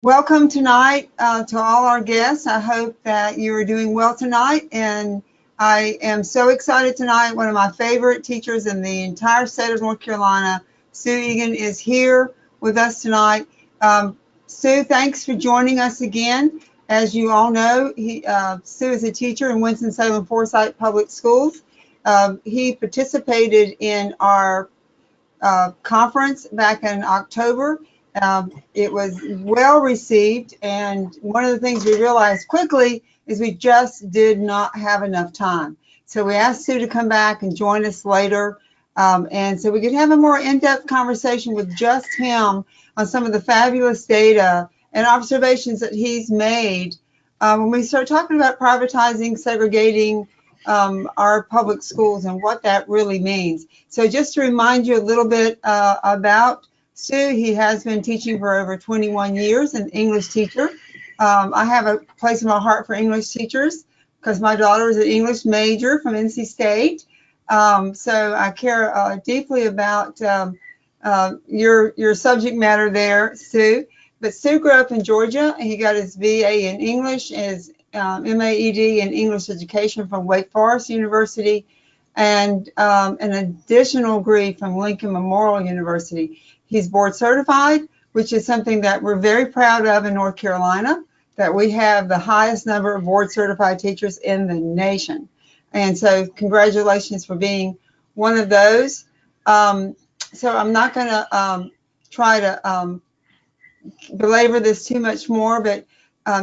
Welcome tonight to all our guests. I hope that you are doing well tonight, and I am so excited tonight. One of my favorite teachers in the entire state of North Carolina, Stu Egan, is here with us tonight. Stu, thanks for joining us again. As you all know, Stu is a teacher in Winston-Salem Forsyth Public Schools. He participated in our conference back in October. It was well received, and one of the things we realized quickly is we just did not have enough time. So we asked Sue to come back and join us later, and so we could have a more in-depth conversation with just him on some of the fabulous data and observations that he's made when we start talking about privatizing, segregating our public schools and what that really means. So just to remind you a little bit about Stu, he has been teaching for over 21 years, an English teacher. I have a place in my heart for English teachers because my daughter is an English major from NC State. So I care deeply about your subject matter there, Stu. But Stu grew up in Georgia, and he got his BA in English, his MAED in English education from Wake Forest University, and an additional degree from Lincoln Memorial University. He's board certified, which is something that we're very proud of in North Carolina, that we have the highest number of board certified teachers in the nation. And so congratulations for being one of those. So I'm not going to try to belabor this too much more, but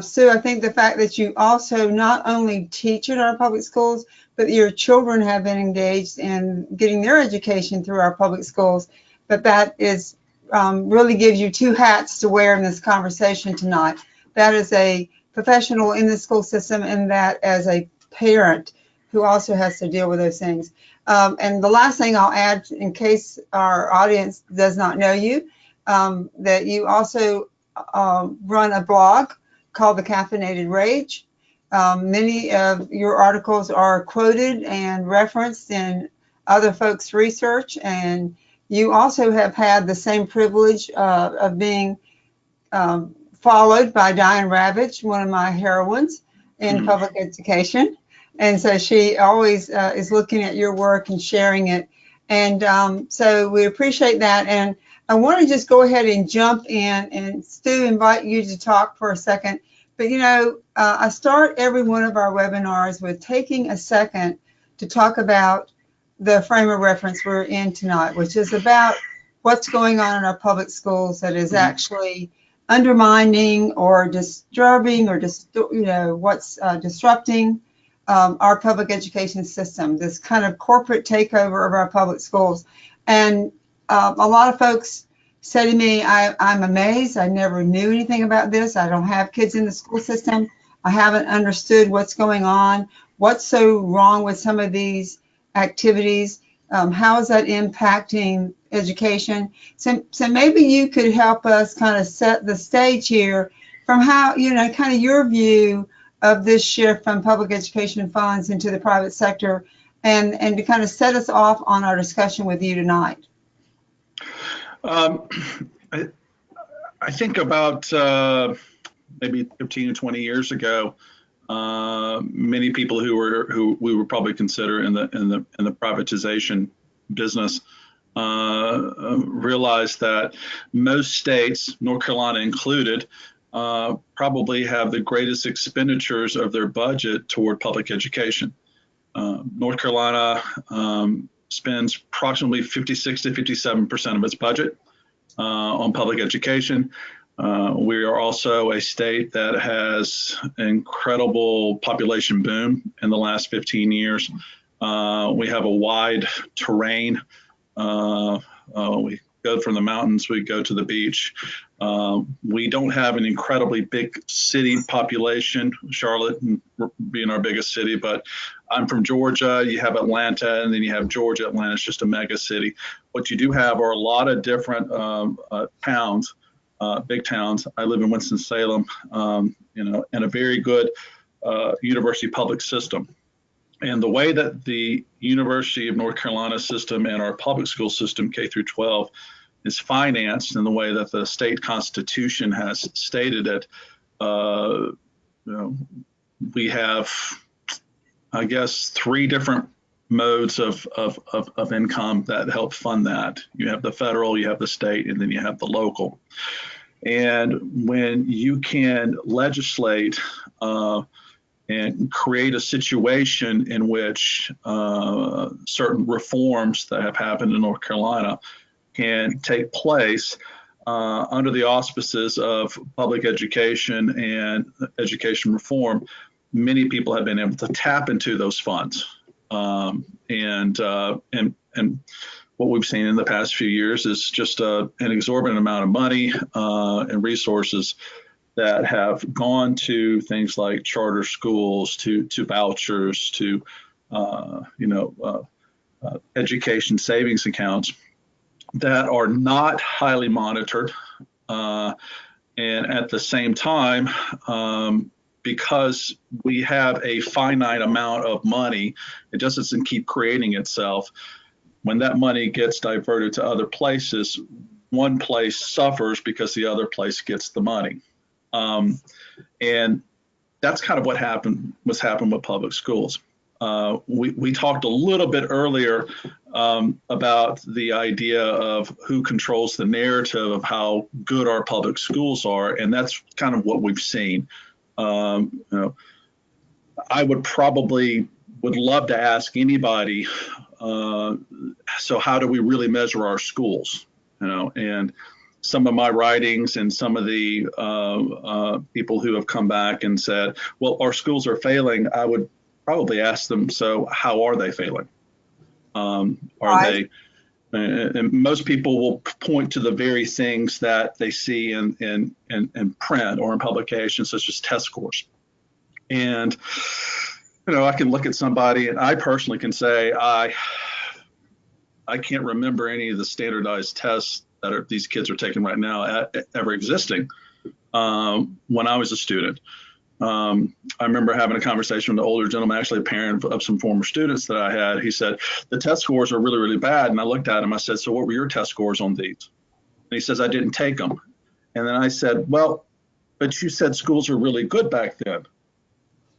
Sue, I think the fact that you also not only teach at our public schools, but your children have been engaged in getting their education through our public schools, but that is really gives you two hats to wear in this conversation tonight. That is a professional in the school system, and that as a parent who also has to deal with those things. And the last thing I'll add, in case our audience does not know you, that you also run a blog called The Caffeinated Rage. Many of your articles are quoted and referenced in other folks' research, and you also have had the same privilege of being followed by Diane Ravitch, one of my heroines in public education. And so she always is looking at your work and sharing it. And so we appreciate that. And I want to just go ahead and jump in, and Stu, invite you to talk for a second. But you know, I start every one of our webinars with taking a second to talk about the frame of reference we're in tonight, which is about what's going on in our public schools that is actually undermining or disturbing or what's disrupting our public education system, this kind of corporate takeover of our public schools. And a lot of folks say to me, I'm amazed. I never knew anything about this. I don't have kids in the school system. I haven't understood what's going on. What's so wrong with some of these activities? How is that impacting education? So maybe you could help us kind of set the stage here from how, kind of your view of this shift from public education funds into the private sector, and to kind of set us off on our discussion with you tonight. I think about maybe 15 or 20 years ago, many people who we would probably consider in the privatization business realized that most states, North Carolina included, probably have the greatest expenditures of their budget toward public education. North Carolina spends approximately 56 to 57% of its budget on public education. We are also a state that has incredible population boom in the last 15 years. We have a wide terrain. We go from the mountains, we go to the beach. We don't have an incredibly big city population, Charlotte being our biggest city, but I'm from Georgia, you have Atlanta, and then you have Georgia. Atlanta is just a mega city. What you do have are a lot of different towns, big towns. I live in Winston-Salem, and a very good university public system. And the way that the University of North Carolina system and our public school system, K through 12, is financed in the way that the state constitution has stated it, we have, I guess, 3 different modes of income that help fund that. You have the federal, you have the state, and then you have the local. And when you can legislate and create a situation in which certain reforms that have happened in North Carolina can take place under the auspices of public education and education reform, many people have been able to tap into those funds. And what we've seen in the past few years is just an exorbitant amount of money and resources that have gone to things like charter schools, to vouchers, to education savings accounts that are not highly monitored, and at the same time, because we have a finite amount of money, it just doesn't keep creating itself. When that money gets diverted to other places, one place suffers because the other place gets the money. And that's kind of what happened with public schools. We talked a little bit earlier about the idea of who controls the narrative of how good our public schools are, and that's kind of what we've seen. I would love to ask anybody, so how do we really measure our schools? And some of my writings and some of the people who have come back and said, well, our schools are failing, I would probably ask them, so how are they failing? And most people will point to the very things that they see in print or in publications, such as test scores. And, I can look at somebody and I personally can say, I can't remember any of the standardized tests that these kids are taking right now ever existing when I was a student. I remember having a conversation with an older gentleman, actually a parent of some former students that I had. He said, the test scores are really, really bad. And I looked at him, I said, so what were your test scores on these? And he says, I didn't take them. And then I said, well, but you said schools were really good back then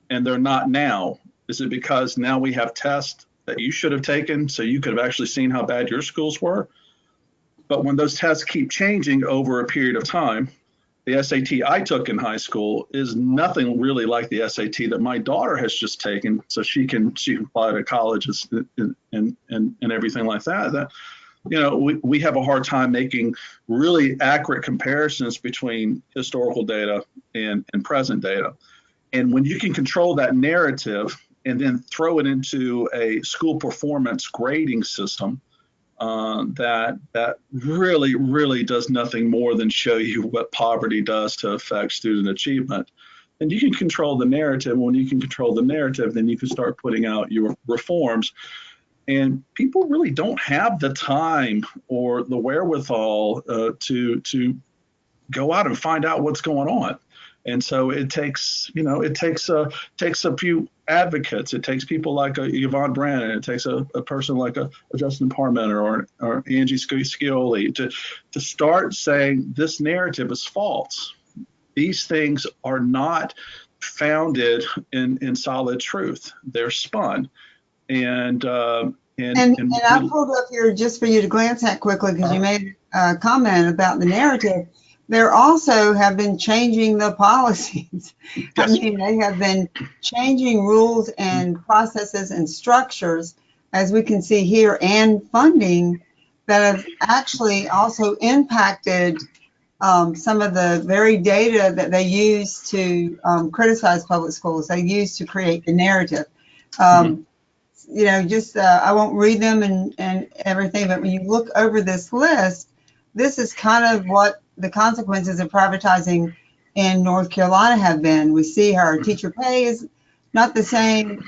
and they're not now. Is it because now we have tests that you should have taken so you could have actually seen how bad your schools were? But when those tests keep changing over a period of time, the SAT I took in high school is nothing really like the SAT that my daughter has just taken, so she can apply to colleges and everything like that. We have a hard time making really accurate comparisons between historical data and present data. And when you can control that narrative and then throw it into a school performance grading system, that really, really does nothing more than show you what poverty does to affect student achievement. And you can control the narrative. When you can control the narrative, then you can start putting out your reforms. And people really don't have the time or the wherewithal to go out and find out what's going on. And so it takes a few advocates. It takes people like Yvonne Brannon. It takes a person like a Justin Parmenter or Angie Scioli to start saying this narrative is false. These things are not founded in solid truth. They're spun. And I pulled up here just for you to glance at quickly because you made a comment about the narrative. There also have been changing the policies. Yes. I mean, they have been changing rules and processes and structures, as we can see here, and funding that have actually also impacted some of the very data that they use to criticize public schools. They use to create the narrative. I won't read them and everything, but when you look over this list, this is kind of what the consequences of privatizing in North Carolina have been. We see how our teacher pay is not the same.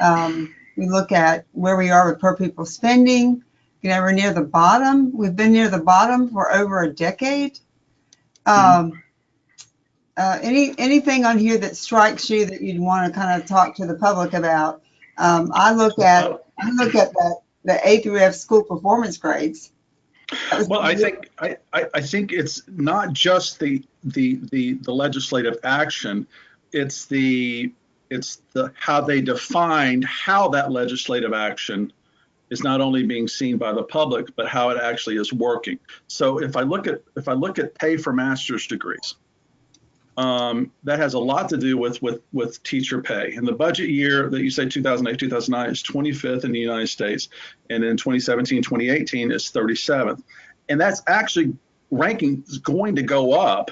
We look at where we are with per pupil spending. We're near the bottom. We've been near the bottom for over a decade. Anything on here that strikes you that you'd want to kind of talk to the public about? I look at the A through F school performance grades. Well, I think it's not just the legislative action, it's the how they defined how that legislative action is not only being seen by the public, but how it actually is working. So if I look at pay for master's degrees, that has a lot to do with teacher pay. And the budget year that you say 2008, 2009 is 25th in the United States, and in 2017, 2018 is 37th. And that's actually ranking is going to go up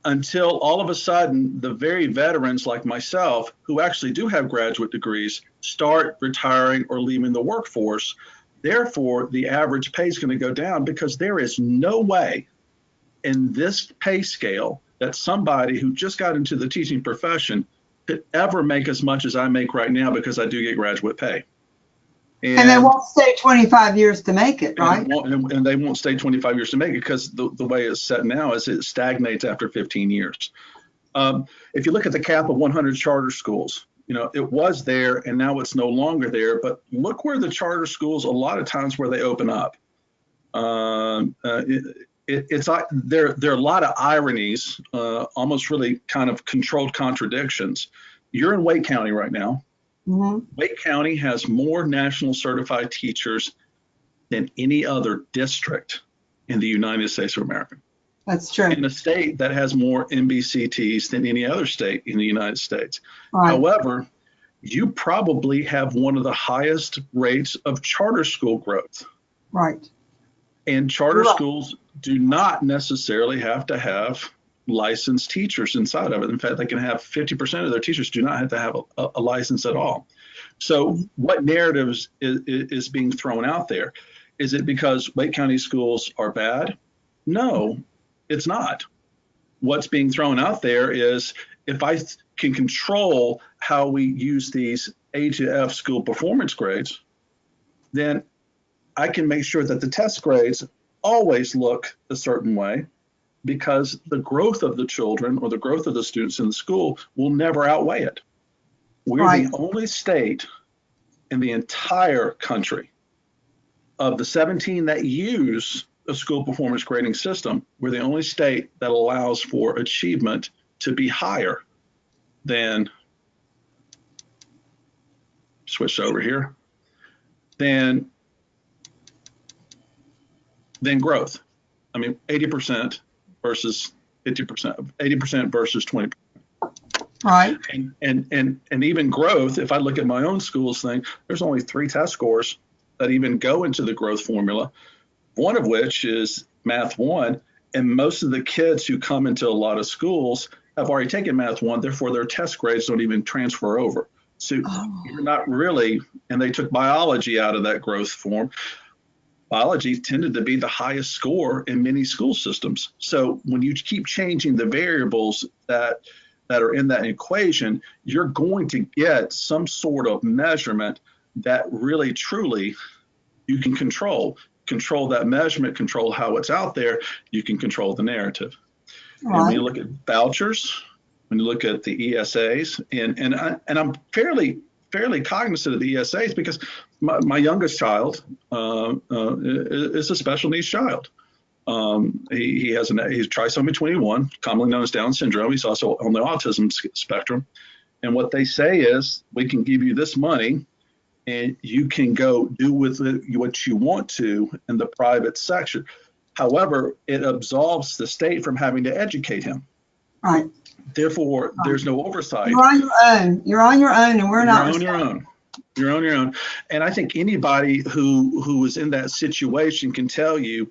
until all of a sudden the very veterans like myself who actually do have graduate degrees start retiring or leaving the workforce. Therefore, the average pay is going to go down because there is no way in this pay scale that somebody who just got into the teaching profession could ever make as much as I make right now because I do get graduate pay. And they won't stay 25 years to make it, right? And they won't stay 25 years to make it because the way it's set now is it stagnates after 15 years. If you look at the cap of 100 charter schools, it was there and now it's no longer there. But look where the charter schools, a lot of times where they open up. It's like there are a lot of ironies, almost really kind of controlled contradictions. You're in Wake County right now. Mm-hmm. Wake County has more national certified teachers than any other district in the United States of America. That's true. In a state that has more MBCTs than any other state in the United States. Right. However, you probably have one of the highest rates of charter school growth. Right. And charter schools do not necessarily have to have licensed teachers inside of it. In fact, they can have 50% of their teachers do not have to have a license at all. So what narratives is being thrown out there? Is it because Wake County schools are bad? No, it's not. What's being thrown out there is if I can control how we use these A to F school performance grades, then I can make sure that the test grades always look a certain way, because the growth of the children or the growth of the students in the school will never outweigh it. We're the only state in the entire country of the 17 that use a school performance grading system. We're the only state that allows for achievement to be higher than, switch over here, than growth. I mean, 80% versus 50%, 80% versus 20%. Right. And even growth, if I look at my own school's thing, there's only 3 test scores that even go into the growth formula, one of which is Math 1. And most of the kids who come into a lot of schools have already taken Math 1, therefore their test grades don't even transfer over. So you're not really, and they took biology out of that growth form. Biology tended to be the highest score in many school systems. So when you keep changing the variables that are in that equation, you're going to get some sort of measurement that really, truly you can control that measurement, control how it's out there. You can control the narrative. Right. And when you look at vouchers, when you look at the ESAs, and I'm fairly cognizant of the ESAs because my youngest child is a special needs child. He's trisomy 21, commonly known as Down syndrome. He's also on the autism spectrum. And what they say is, we can give you this money and you can go do with it what you want to in the private section. However, it absolves the state from having to educate him. Right. Therefore, there's no oversight. You're on your own. You're on your own, and we're not. You're on your own. You're on your own. And I think anybody who is in that situation can tell you,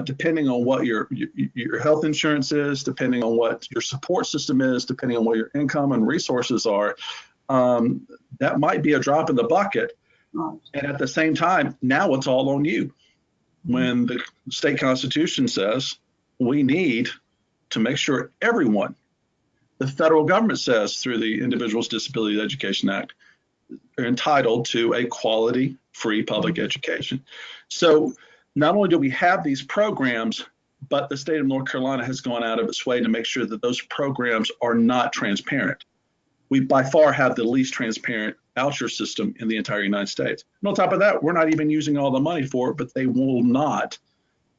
depending on what your health insurance is, depending on what your support system is, depending on what your income and resources are, that might be a drop in the bucket. Right. And at the same time, now it's all on you. When the state constitution says we need to make sure everyone, the federal government says through the Individuals with Disabilities Education Act, are entitled to a quality, free public education. So not only do we have these programs, but the state of North Carolina has gone out of its way to make sure that those programs are not transparent. We by far have the least transparent voucher system in the entire United States. And on top of that, we're not even using all the money for it, but they will not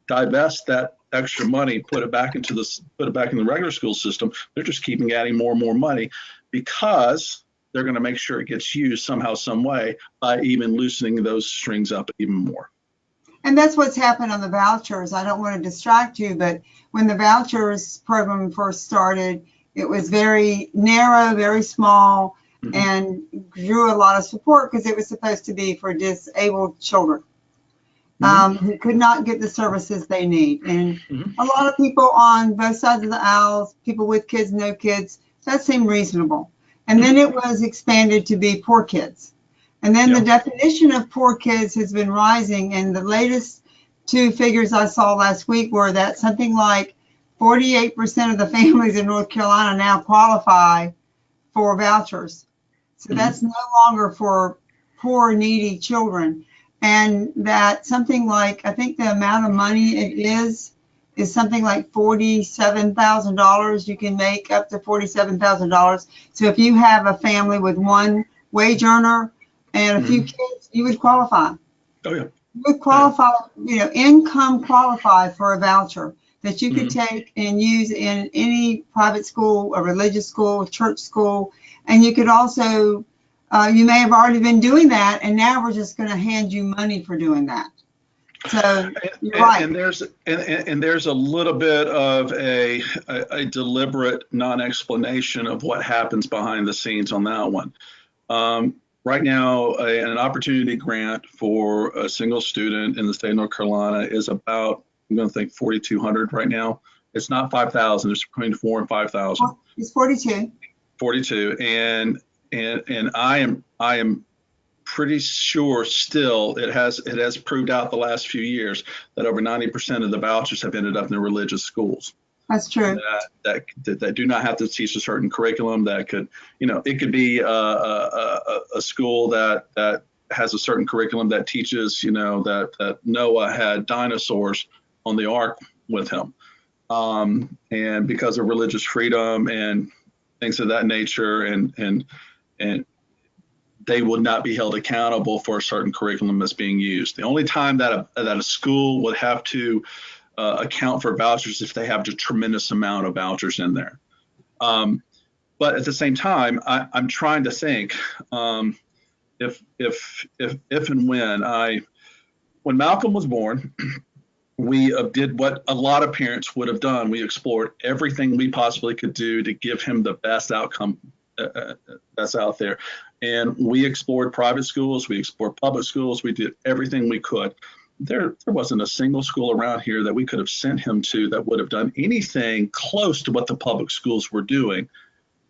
divest that extra money, put it back in the regular school system. They're just keeping adding more and more money because they're going to make sure it gets used somehow, some way by even loosening those strings up even more. And that's what's happened on the vouchers. I don't want to distract you, but when the vouchers program first started, it was very narrow, very small, and drew a lot of support because it was supposed to be for disabled children who could not get the services they need. And a lot of people on both sides of the aisle, people with kids, no kids, that seemed reasonable. And then it was expanded to be poor kids. And then the definition of poor kids has been rising. And the latest two figures I saw last week were that something like 48% of the families in North Carolina now qualify for vouchers. So that's no longer for poor, needy children. And that something like, I think the amount of money it is something like $47,000. You can make up to $47,000. So if you have a family with one wage earner and a few kids, you would qualify. Oh, yeah. You would qualify, income qualify for a voucher that you could take and use in any private school, a religious school, a church school. And you could also, you may have already been doing that, and now we're just going to hand you money for doing that. So you're right. And there's a little bit of a deliberate non-explanation of what happens behind the scenes on that one. Right now, an opportunity grant for a single student in the state of North Carolina is about, I'm going to think 4,200 right now. It's not 5,000. It's between 4,000 and 5,000. It's 42. 42, and I am pretty sure still it has proved out the last few years that over 90% of the vouchers have ended up in the religious schools. That's true. That do not have to teach a certain curriculum. That could, it could be a school that has a certain curriculum that teaches, that Noah had dinosaurs on the ark with him, and because of religious freedom and things of that nature, and they would not be held accountable for a certain curriculum that's being used. The only time that a school would have to account for vouchers if they have a tremendous amount of vouchers in there. But at the same time, I'm trying to think if and when Malcolm was born, we did what a lot of parents would have done. We explored everything we possibly could do to give him the best outcome that's out there. And we explored private schools, we explored public schools, we did everything we could. There wasn't a single school around here that we could have sent him to that would have done anything close to what the public schools were doing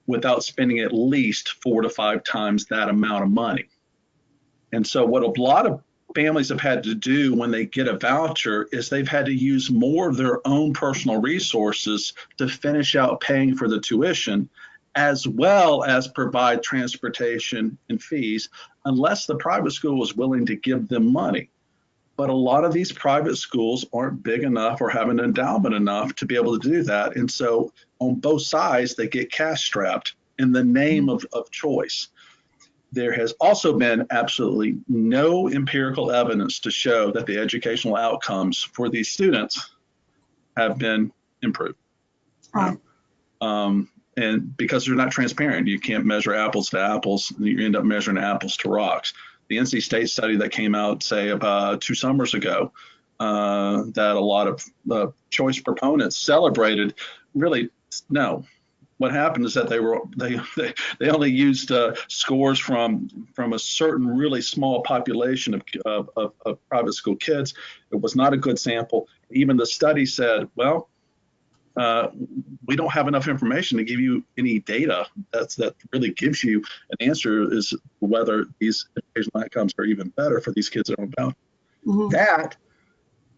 without spending at least 4 to 5 times that amount of money. And so what a lot of families have had to do when they get a voucher is they've had to use more of their own personal resources to finish out paying for the tuition, as well as provide transportation and fees, unless the private school is willing to give them money. But a lot of these private schools aren't big enough or have an endowment enough to be able to do that. And so on both sides, they get cash strapped in the name of choice. There has also been absolutely no empirical evidence to show that the educational outcomes for these students have been improved. Right. And because they're not transparent, you can't measure apples to apples. You end up measuring apples to rocks. The NC State study that came out, say, about 2 summers ago, that a lot of choice proponents celebrated, really, no. What happened is that they only used scores from a certain really small population of private school kids. It was not a good sample. Even the study said, well, we don't have enough information to give you any data that really gives you an answer as to whether these educational outcomes are even better for these kids that are about that.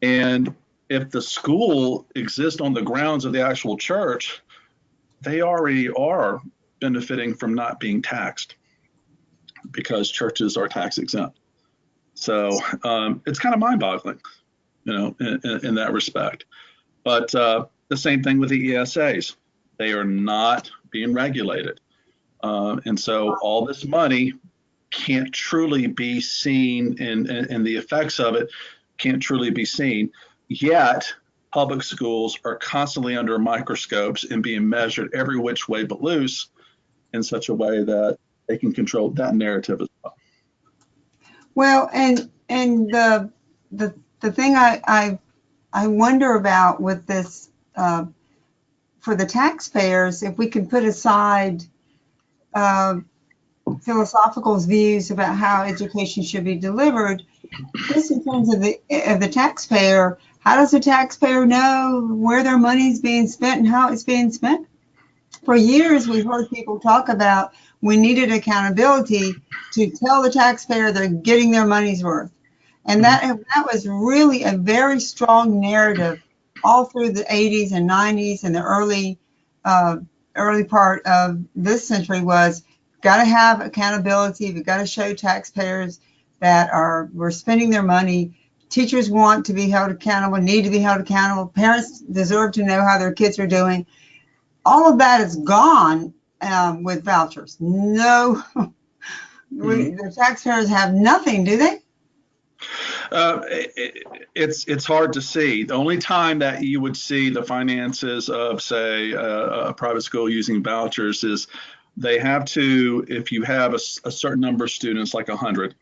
And if the school exists on the grounds of the actual church, they already are benefiting from not being taxed because churches are tax exempt. So it's kind of mind-boggling, in that respect. But the same thing with the ESAs. They are not being regulated. And so all this money can't truly be seen, and the effects of it can't truly be seen. Yet public schools are constantly under microscopes and being measured every which way but loose in such a way that they can control that narrative as well. Well, and the thing I wonder about with this, for the taxpayers, if we can put aside philosophical views about how education should be delivered, just in terms of the taxpayer, how does the taxpayer know where their money is being spent and how it's being spent? For years, we've heard people talk about we needed accountability to tell the taxpayer they're getting their money's worth. And that was really a very strong narrative all through the 80s and 90s and the early part of this century was got to have accountability. We've got to show taxpayers that we're spending their money. Teachers want to be held accountable, need to be held accountable. Parents deserve to know how their kids are doing. All of that is gone with vouchers. No, the taxpayers have nothing, do they? It's hard to see. The only time that you would see the finances of, say, a private school using vouchers is they have to, if you have a certain number of students, like 100,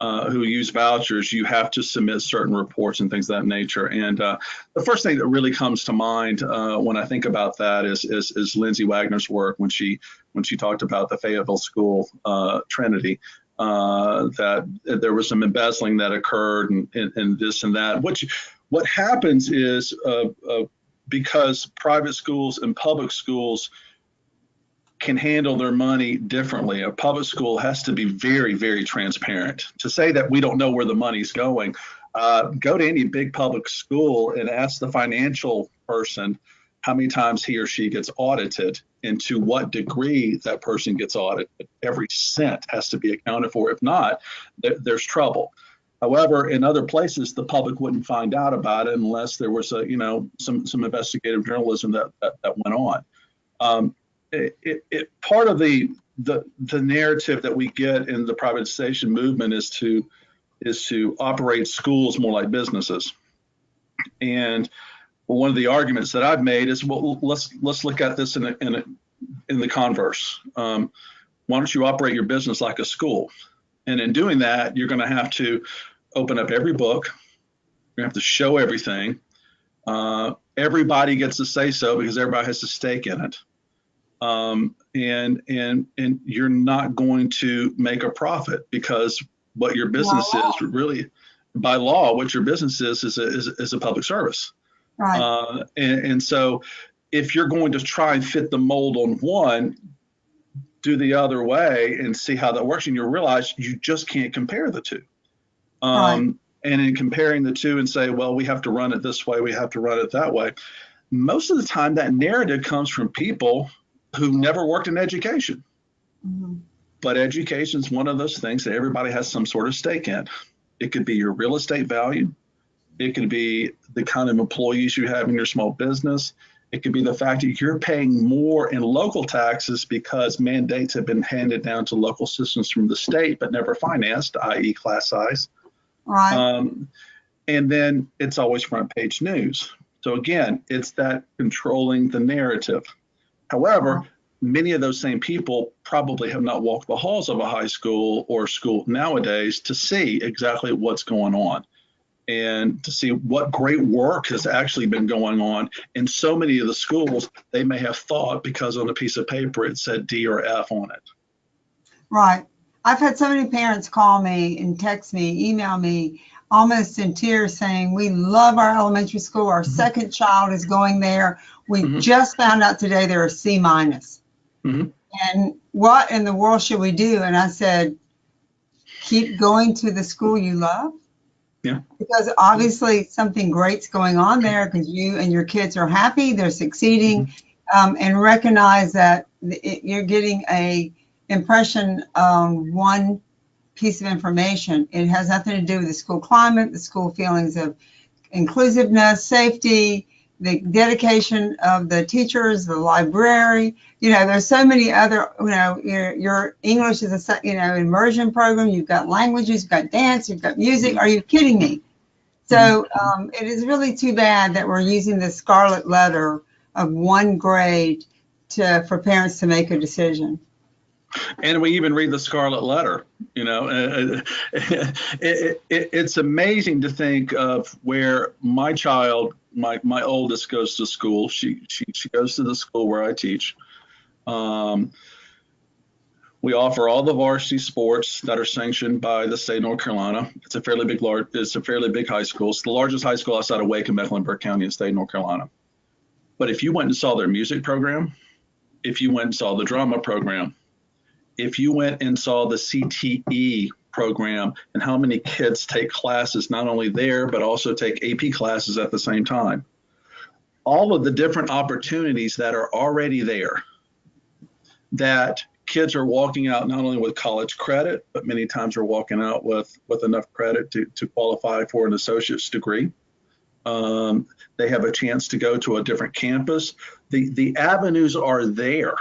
who use vouchers, you have to submit certain reports and things of that nature. And the first thing that really comes to mind when I think about that is Lindsay Wagner's work when she talked about the Fayetteville School Trinity, that there was some embezzling that occurred and this and that. What happens is because private schools and public schools can handle their money differently. A public school has to be very, very transparent. To say that we don't know where the money's going, go to any big public school and ask the financial person how many times he or she gets audited and to what degree that person gets audited. Every cent has to be accounted for. If not, there's trouble. However, in other places, the public wouldn't find out about it unless there was some investigative journalism that went on. Part of the narrative that we get in the privatization movement is to operate schools more like businesses. And one of the arguments that I've made is, well, let's look at this in the converse. Why don't you operate your business like a school? And in doing that, you're going to have to open up every book. You're going to have to show everything. Everybody gets to say so because everybody has a stake in it. And you're not going to make a profit because what your business is really, by law, what your business is a public service. Right. And so if you're going to try and fit the mold on one, do the other way and see how that works, and you'll realize you just can't compare the two. Right. And in comparing the two and say, well, we have to run it this way, we have to run it that way. Most of the time that narrative comes from people who never worked in education. Mm-hmm. But education is one of those things that everybody has some sort of stake in. It could be your real estate value. It could be the kind of employees you have in your small business. It could be the fact that you're paying more in local taxes because mandates have been handed down to local systems from the state, but never financed, i.e. class size. Right. And then it's always front page news. So again, it's that controlling the narrative. However, many of those same people probably have not walked the halls of a high school or school nowadays to see exactly what's going on and to see what great work has actually been going on in so many of the schools. They may have thought because on a piece of paper it said D or F on it. Right. I've had so many parents call me and text me, email me, almost in tears saying, we love our elementary school. Our second child is going there. We just found out today they're a C-. And what in the world should we do? And I said, keep going to the school you love. Yeah. Because obviously something great's going on there because you and your kids are happy, they're succeeding, and recognize that you're getting a impression on one piece of information. It has nothing to do with the school climate, the school feelings of inclusiveness, safety, the dedication of the teachers, the library. There's so many other, your English is a, immersion program. You've got languages, you've got dance, you've got music. Are you kidding me? So it is really too bad that we're using the Scarlet Letter of one grade for parents to make a decision. And we even read the Scarlet Letter. It's amazing to think of where my child, my oldest, goes to school. She goes to the school where I teach. We offer all the varsity sports that are sanctioned by the state of North Carolina. It's a fairly big high school. It's the largest high school outside of Wake and Mecklenburg County in the state of North Carolina. But if you went and saw their music program, if you went and saw the drama program, if you went and saw the CTE program and how many kids take classes not only there, but also take AP classes at the same time, all of the different opportunities that are already there, that kids are walking out not only with college credit, but many times are walking out with enough credit to qualify for an associate's degree. They have a chance to go to a different campus. The avenues are there.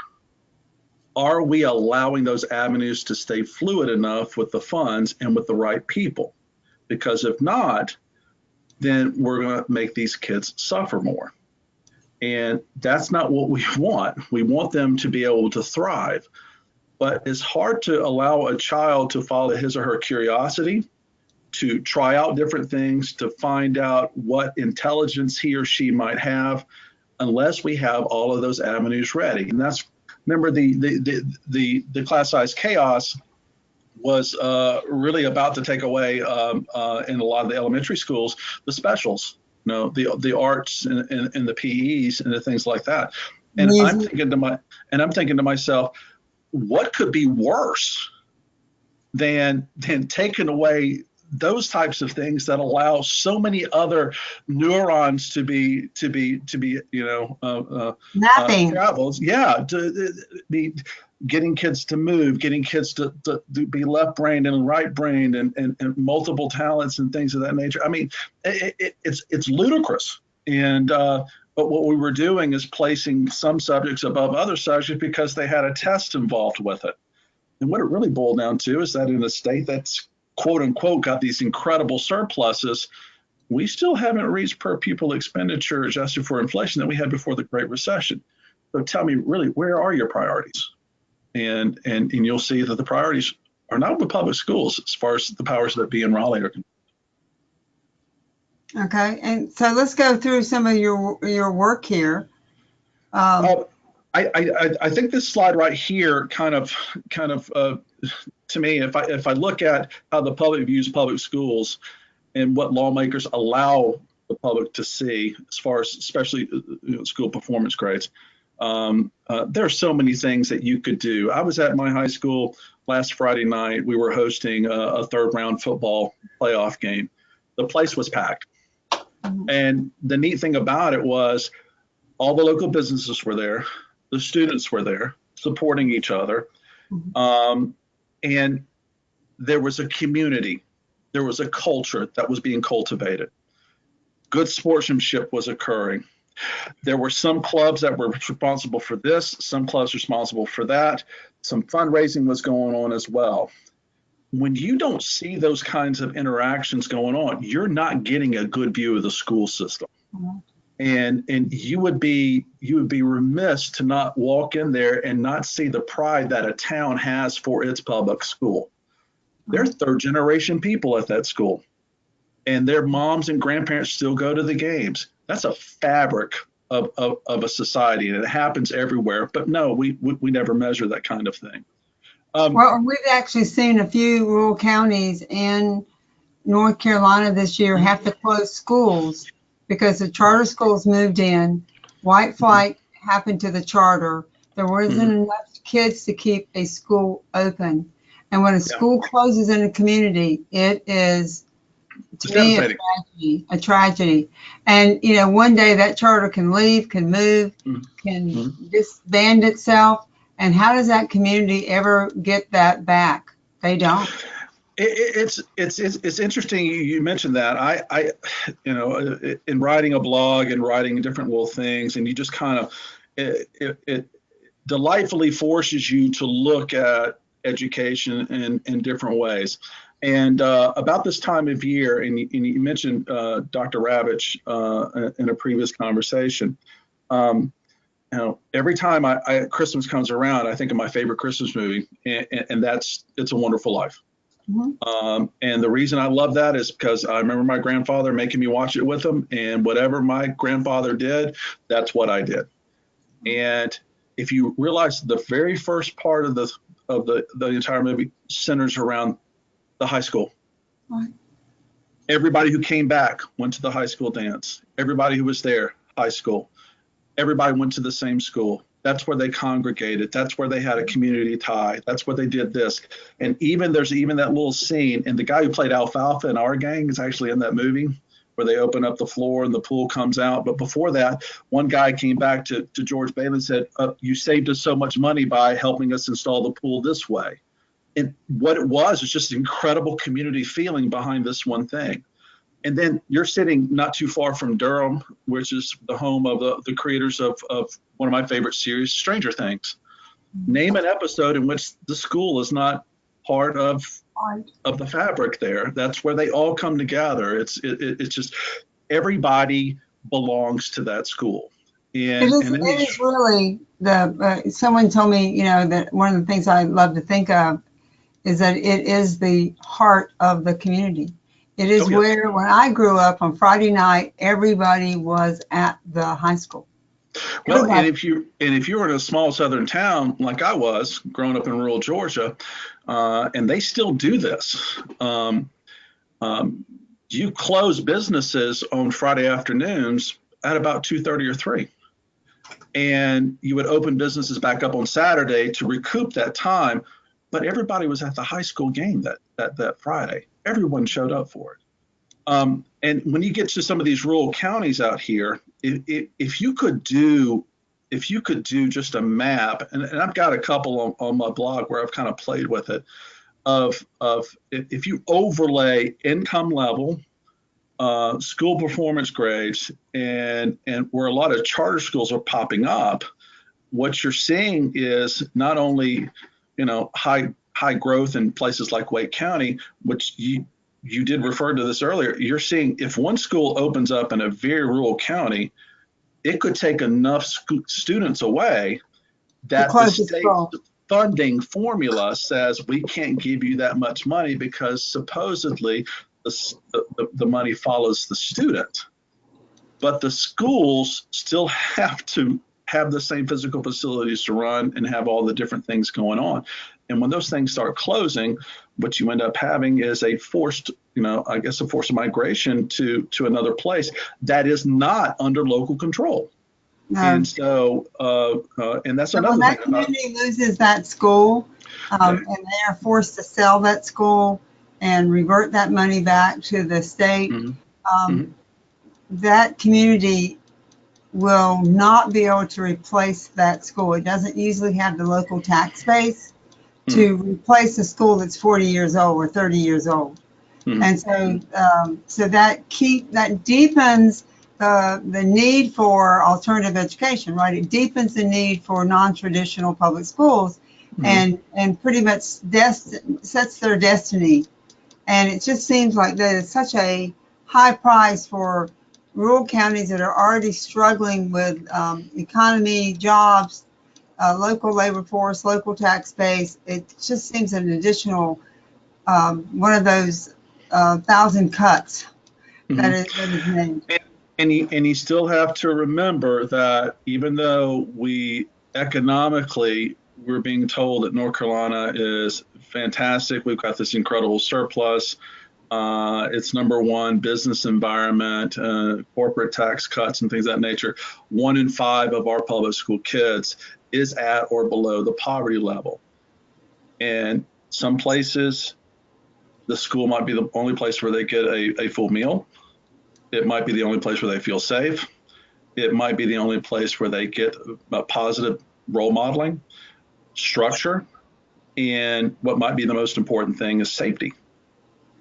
Are we allowing those avenues to stay fluid enough with the funds and with the right people? Because if not, then we're going to make these kids suffer more. And that's not what we want. We want them to be able to thrive. But it's hard to allow a child to follow his or her curiosity, to try out different things, to find out what intelligence he or she might have, unless we have all of those avenues ready. And that's, remember, the class size chaos was really about to take away in a lot of the elementary schools the specials, the arts and the PEs and the things like that. And I'm thinking to myself, what could be worse than taking away those types of things that allow so many other neurons to be travels. Yeah, to be getting kids to move, getting kids to be left-brained and right-brained and multiple talents and things of that nature. I mean, it's ludicrous. And but what we were doing is placing some subjects above other subjects because they had a test involved with it. And what it really boiled down to is that in a state that's quote unquote got these incredible surpluses, we still haven't reached per pupil expenditure adjusted for inflation that we had before the Great Recession. So tell me, really, where are your priorities? And you'll see that the priorities are not with public schools as far as the powers that be in Raleigh are concerned. Okay, and so let's go through some of your work here. I think this slide right here kind of to me, if I look at how the public views public schools and what lawmakers allow the public to see as far as especially school performance grades, there are so many things that you could do. I was at my high school last Friday night. We were hosting a third round football playoff game. The place was packed. And the neat thing about it was all the local businesses were there. The students were there supporting each other. And there was a community. There was a culture that was being cultivated. Good sportsmanship was occurring. There were some clubs that were responsible for this, some clubs responsible for that. Some fundraising was going on as well. When you don't see those kinds of interactions going on, you're not getting a good view of the school system. And you would be remiss to not walk in there and not see the pride that a town has for its public school. They're third generation people at that school, and their moms and grandparents still go to the games. That's a fabric of a society, and it happens everywhere. But no, we never measure that kind of thing. Well, we've actually seen a few rural counties in North Carolina this year have to close schools because the charter schools moved in. White flight happened to the charter. There wasn't enough kids to keep a school open. And when a school closes in a community, it is, to me, a tragedy. And, one day that charter can leave, can move, can disband itself. And how does that community ever get that back? They don't. It's interesting you mentioned that. I in writing a blog and writing different little things, and you just kind of it delightfully forces you to look at education in different ways. And about this time of year, and you mentioned Dr. Ravitch in a previous conversation. Every time Christmas comes around, I think of my favorite Christmas movie, and that's It's a Wonderful Life. And the reason I love that is because I remember my grandfather making me watch it with him, and whatever my grandfather did, that's what I did. And if you realize the very first part of the entire movie centers around the high school. Right. Everybody who came back went to the high school dance. Everybody who was there, high school. Everybody went to the same school. That's where they congregated. That's where they had a community tie. That's where they did this. And there's even that little scene, and the guy who played Alfalfa in our gang is actually in that movie, where they open up the floor and the pool comes out. But before that, one guy came back to George Bailey and said, you saved us so much money by helping us install the pool this way. And what it was just an incredible community feeling behind this one thing. And then you're sitting not too far from Durham, which is the home of the creators of one of my favorite series, Stranger Things. Name an episode in which the school is not part of the fabric there. That's where they all come together. It's just everybody belongs to that school. And it is really someone told me, that one of the things I love to think of is that it is the heart of the community. It is where, when I grew up on Friday night, everybody was at the high school. Well, and if you were in a small southern town like I was, growing up in rural Georgia, and they still do this, you close businesses on Friday afternoons at about 2:30 or 3. And you would open businesses back up on Saturday to recoup that time. But everybody was at the high school game that Friday. Everyone showed up for it. And when you get to some of these rural counties out here, if you could do just a map, and I've got a couple on my blog where I've kind of played with it, of if you overlay income level, school performance grades, and where a lot of charter schools are popping up, what you're seeing is not only high growth in places like Wake County, which you did refer to this earlier. You're seeing if one school opens up in a very rural county, it could take enough students away that the state funding formula says we can't give you that much money because supposedly the money follows the student. But the schools still have to have the same physical facilities to run and have all the different things going on. And when those things start closing, what you end up having is a forced migration to another place that is not under local control. And so, and that's another thing. When that community loses that school, and they are forced to sell that school and revert that money back to the state, that community will not be able to replace that school. It doesn't usually have the local tax base to replace a school that's 40 years old or 30 years old. And so that deepens the need for alternative education, right? It deepens the need for non-traditional public schools and pretty much sets their destiny. And it just seems like that it's such a high price for rural counties that are already struggling with economy, jobs, local labor force, local tax base. It just seems an additional one of those 1,000 cuts that is made. And you still have to remember that even though we're being told that North Carolina is fantastic, we've got this incredible surplus. It's number one business environment, corporate tax cuts and things of that nature. 1 in 5 of our public school kids is at or below the poverty level. And some places, the school might be the only place where they get a full meal. It might be the only place where they feel safe. It might be the only place where they get a positive role modeling, structure, and what might be the most important thing is safety.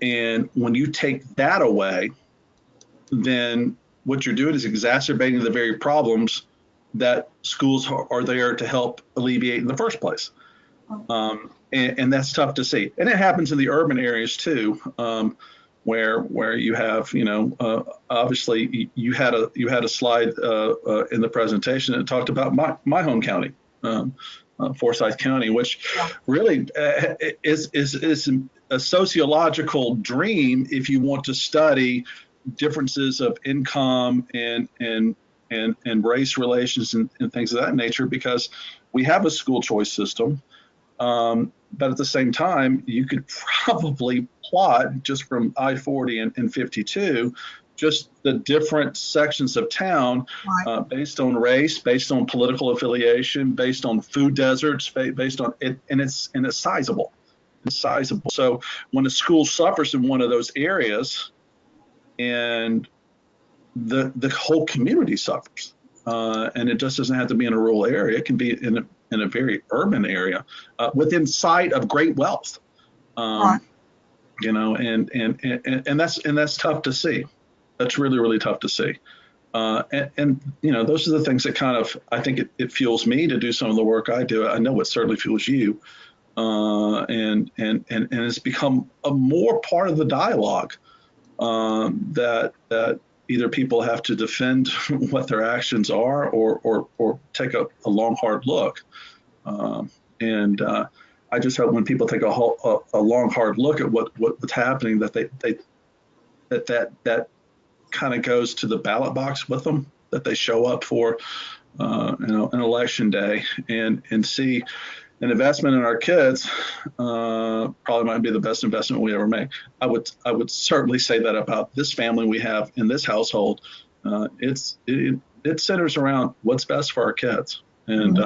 And when you take that away, then what you're doing is exacerbating the very problems that schools are there to help alleviate in the first place. and that's tough to see. And it happens in the urban areas too, where you have, obviously you had a slide in the presentation that talked about my home county, Forsyth County, which really is a sociological dream if you want to study differences of income and race relations and things of that nature, because we have a school choice system. But at the same time, you could probably plot just from I-40 and 52, just the different sections of town based on race, based on political affiliation, based on food deserts, based on it, and it's sizable. It's sizable. So when a school suffers in one of those areas, and the whole community suffers, and it just doesn't have to be in a rural area. It can be in a very urban area within sight of great wealth, and that's tough to see. That's really, really tough to see. And those are the things that kind of, I think it fuels me to do some of the work I do. I know it certainly fuels you, and it's become a more part of the dialogue that either people have to defend what their actions are or take a long, hard look. I just hope when people take a long, hard look at what's happening, that that kind of goes to the ballot box with them, that they show up for an election day and see an investment in our kids probably might be the best investment we ever make. I would certainly say that about this family we have in this household. It centers around what's best for our kids, and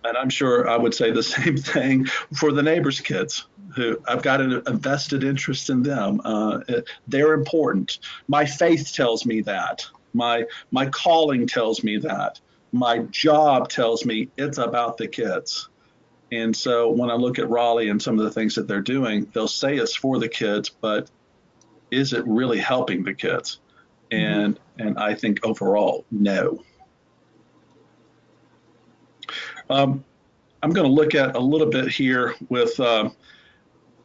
I'm sure I would say the same thing for the neighbors' kids, who I've got a vested interest in them. They're important. My faith tells me that. My calling tells me that. My job tells me it's about the kids. And so when I look at Raleigh and some of the things that they're doing, they'll say it's for the kids, but is it really helping the kids? And I think overall, no. I'm going to look at a little bit here with,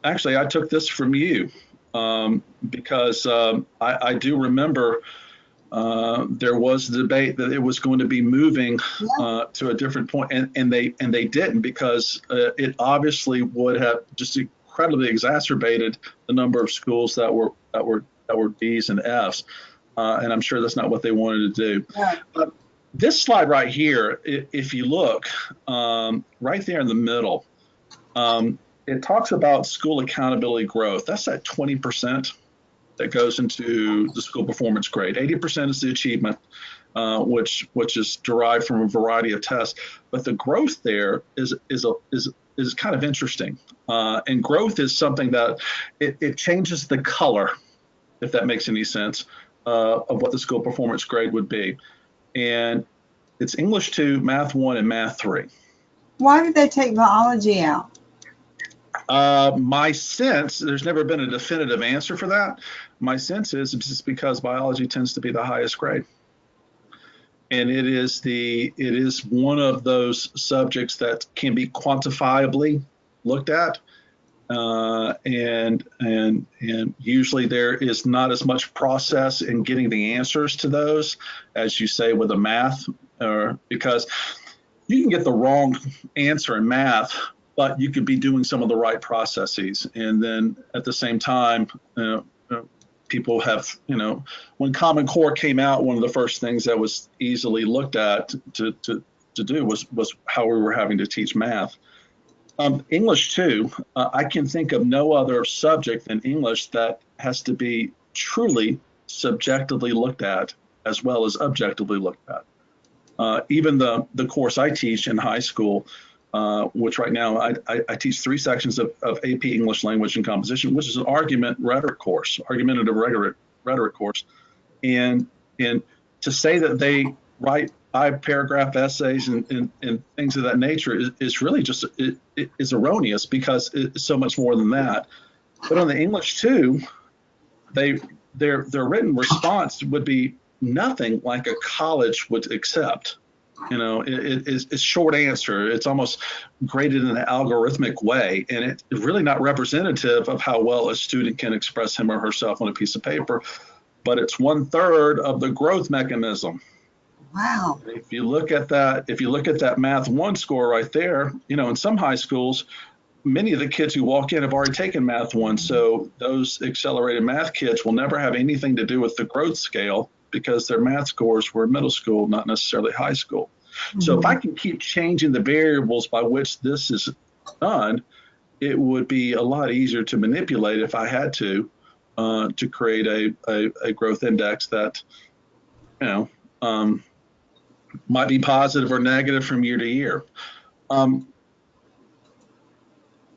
actually, I took this from you because I do remember there was a debate that it was going to be moving to a different point, and they didn't, because it obviously would have just incredibly exacerbated the number of schools that were D's and F's, and I'm sure that's not what they wanted to do. Yeah. This slide right here, if you look right there in the middle, it talks about school accountability growth. That's at 20%. That goes into the school performance grade. 80% is the achievement, which is derived from a variety of tests. But the growth there is kind of interesting. And growth is something that it changes the color, if that makes any sense, of what the school performance grade would be. And it's English 2, Math 1, and Math 3. Why did they take biology out? My sense, there's never been a definitive answer for that. My sense is it's just because biology tends to be the highest grade. And it is one of those subjects that can be quantifiably looked at. And usually there is not as much process in getting the answers to those as you say with a math, because you can get the wrong answer in math, but you could be doing some of the right processes. And then at the same time, people have, when Common Core came out, one of the first things that was easily looked at to do was how we were having to teach math. English 2, I can think of no other subject than English that has to be truly subjectively looked at as well as objectively looked at. Even the course I teach in high school, which right now I teach 3 sections of AP English Language and Composition, which is an argumentative rhetoric course. And to say that they write 5-paragraph essays and things of that nature is really just is erroneous, because it's so much more than that. But on the English 2, their written response would be nothing like a college would accept. It's short answer. It's almost graded in an algorithmic way, and it's really not representative of how well a student can express him or herself on a piece of paper. But it's 1/3 of the growth mechanism. Wow. If you look at that Math 1 score right there, in some high schools, many of the kids who walk in have already taken Math 1. So those accelerated math kids will never have anything to do with the growth scale because their math scores were middle school, not necessarily high school. Mm-hmm. So if I can keep changing the variables by which this is done, it would be a lot easier to manipulate if I had to create a growth index that, might be positive or negative from year to year.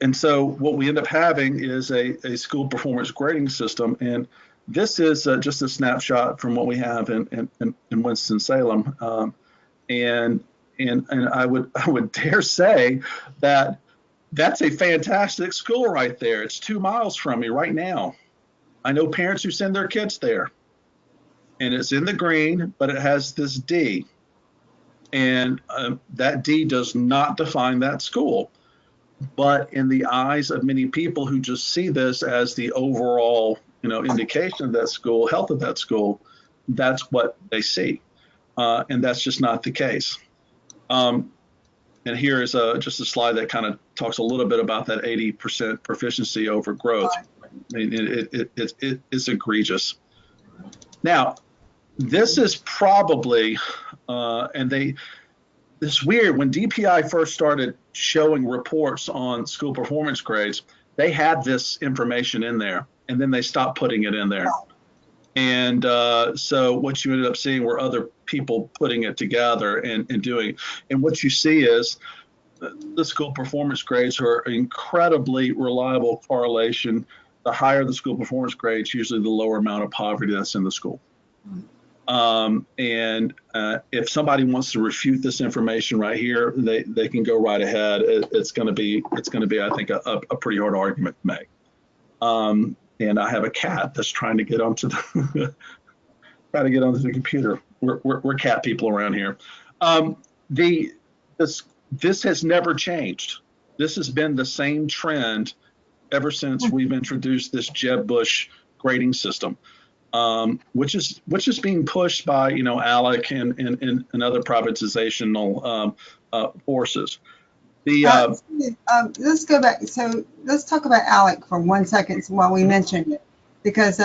And so what we end up having is a school performance grading system. And this is just a snapshot from what we have in Winston-Salem. And I would dare say that that's a fantastic school right there. It's 2 miles from me right now. I know parents who send their kids there. And it's in the green, but it has this D. And that D does not define that school. But in the eyes of many people who just see this as the overall, indication of that school, health of that school, that's what they see. And that's just not the case. And here is just a slide that kind of talks a little bit about that 80% proficiency over growth. I mean, it's egregious. Now, this is probably, it's weird, when DPI first started showing reports on school performance grades, they had this information in there, and then they stopped putting it in there. And so what you ended up seeing were other people putting it together and doing. And what you see is the school performance grades are incredibly reliable correlation. The higher the school performance grades, usually the lower amount of poverty that's in the school. And if somebody wants to refute this information right here, they can go right ahead. It's going to be, I think, a pretty hard argument to make. And I have a cat that's trying to get onto the computer. We're cat people around here. This has never changed. This has been the same trend ever since we've introduced this Jeb Bush grading system. Which is being pushed by ALEC and other privatizational forces. Let's go back. So let's talk about ALEC for 1 second while we mentioned it, because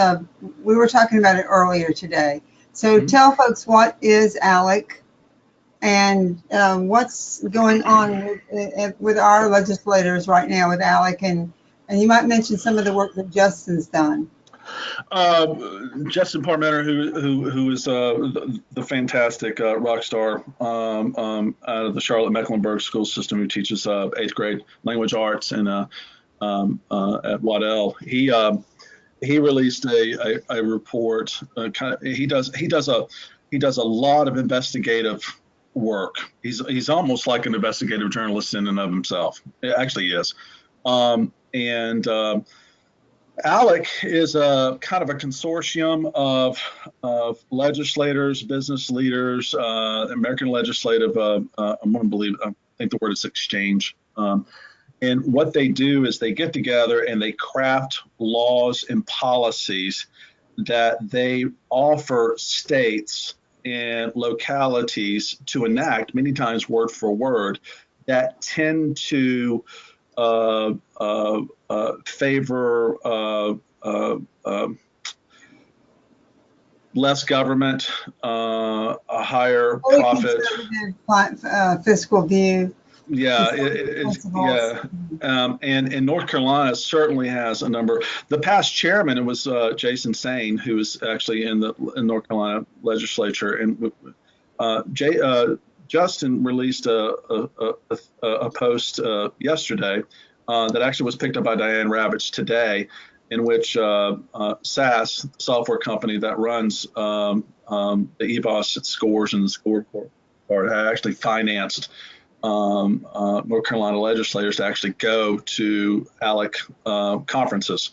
we were talking about it earlier today. So tell folks, what is ALEC and what's going on with our legislators right now with ALEC, and you might mention some of the work that Justin's done. Justin Parmenter, who is the fantastic rock star out of the Charlotte Mecklenburg school system, who teaches 8th grade language arts and at Waddell. He released a report. He does a lot of investigative work. He's almost like an investigative journalist in and of himself. It actually is. ALEC is a kind of a consortium of legislators, business leaders, American legislative, I think the word is exchange. And what they do is they get together and they craft laws and policies that they offer states and localities to enact, many times word for word, that tend to favor less government, a higher profit, fiscal view. Yeah, and North Carolina certainly has a number. The past chairman, it was Jason Sain, who was actually in North Carolina legislature, and Justin released a post yesterday that actually was picked up by Diane Ravitch today, in which SAS, software company that runs the EVOS scores and the scorecard, had actually financed North Carolina legislators to actually go to ALEC conferences,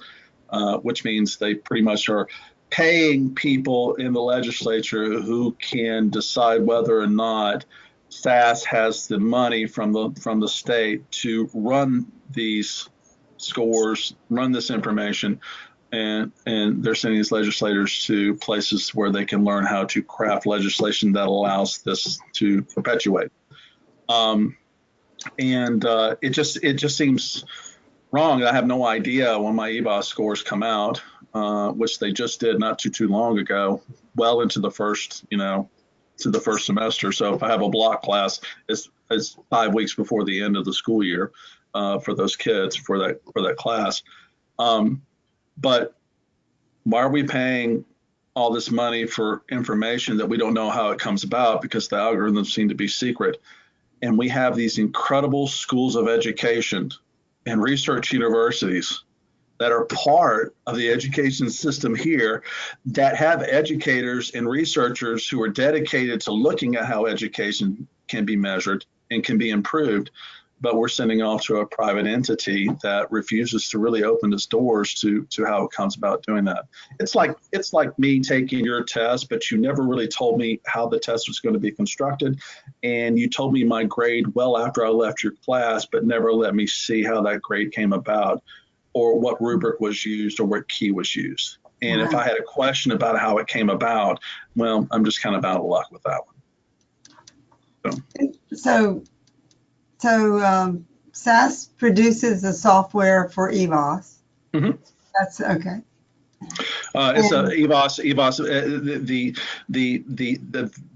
which means they pretty much are paying people in the legislature who can decide whether or not SAS has the money from the state to run these scores, run this information, and they're sending these legislators to places where they can learn how to craft legislation that allows this to perpetuate. It just seems wrong. I have no idea when my EBOS scores come out, which they just did not too long ago, well into the first, to the first semester. So if I have a block class, it's 5 weeks before the end of the school year for those kids for that class. But why are we paying all this money for information that we don't know how it comes about, because the algorithms seem to be secret? And we have these incredible schools of education and research universities that are part of the education system here that have educators and researchers who are dedicated to looking at how education can be measured and can be improved. But we're sending off to a private entity that refuses to really open its doors to how it comes about doing that. It's like me taking your test, but you never really told me how the test was going to be constructed. And you told me my grade well after I left your class, but never let me see how that grade came about, or what rubric was used, or what key was used. And if I had a question about how it came about, well, I'm just kind of out of luck with that one. So SAS produces the software for EBOS. Mm-hmm. That's okay. It's a EBOS.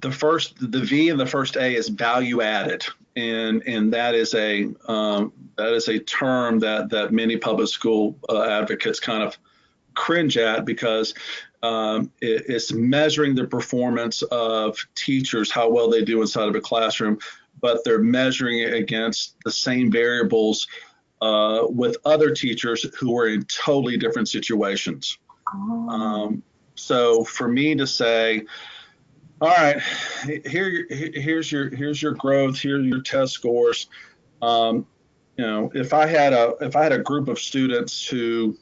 The first, the V in the first A is value added, and that is a term that many public school advocates kind of cringe at, because it's measuring the performance of teachers, how well they do inside of a classroom, but they're measuring it against the same variables with other teachers who are in totally different situations. So for me to say, all right, here's your growth, here are your test scores. If I had a group of students who,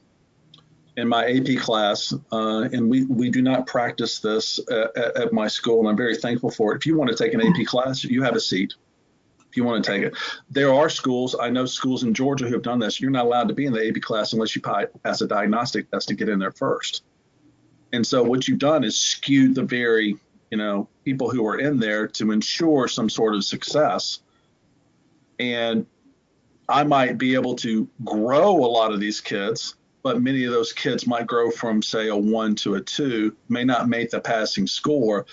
in my AP class, and we do not practice this at my school, and I'm very thankful for it. If you want to take an AP class, you have a seat. If you want to take it, there are schools. I know schools in Georgia who have done this. You're not allowed to be in the AP class unless you pass a diagnostic test to get in there first. And so what you've done is skewed the very, people who are in there to ensure some sort of success. And I might be able to grow a lot of these kids, but many of those kids might grow from, say, a 1 to a 2, may not make the passing score,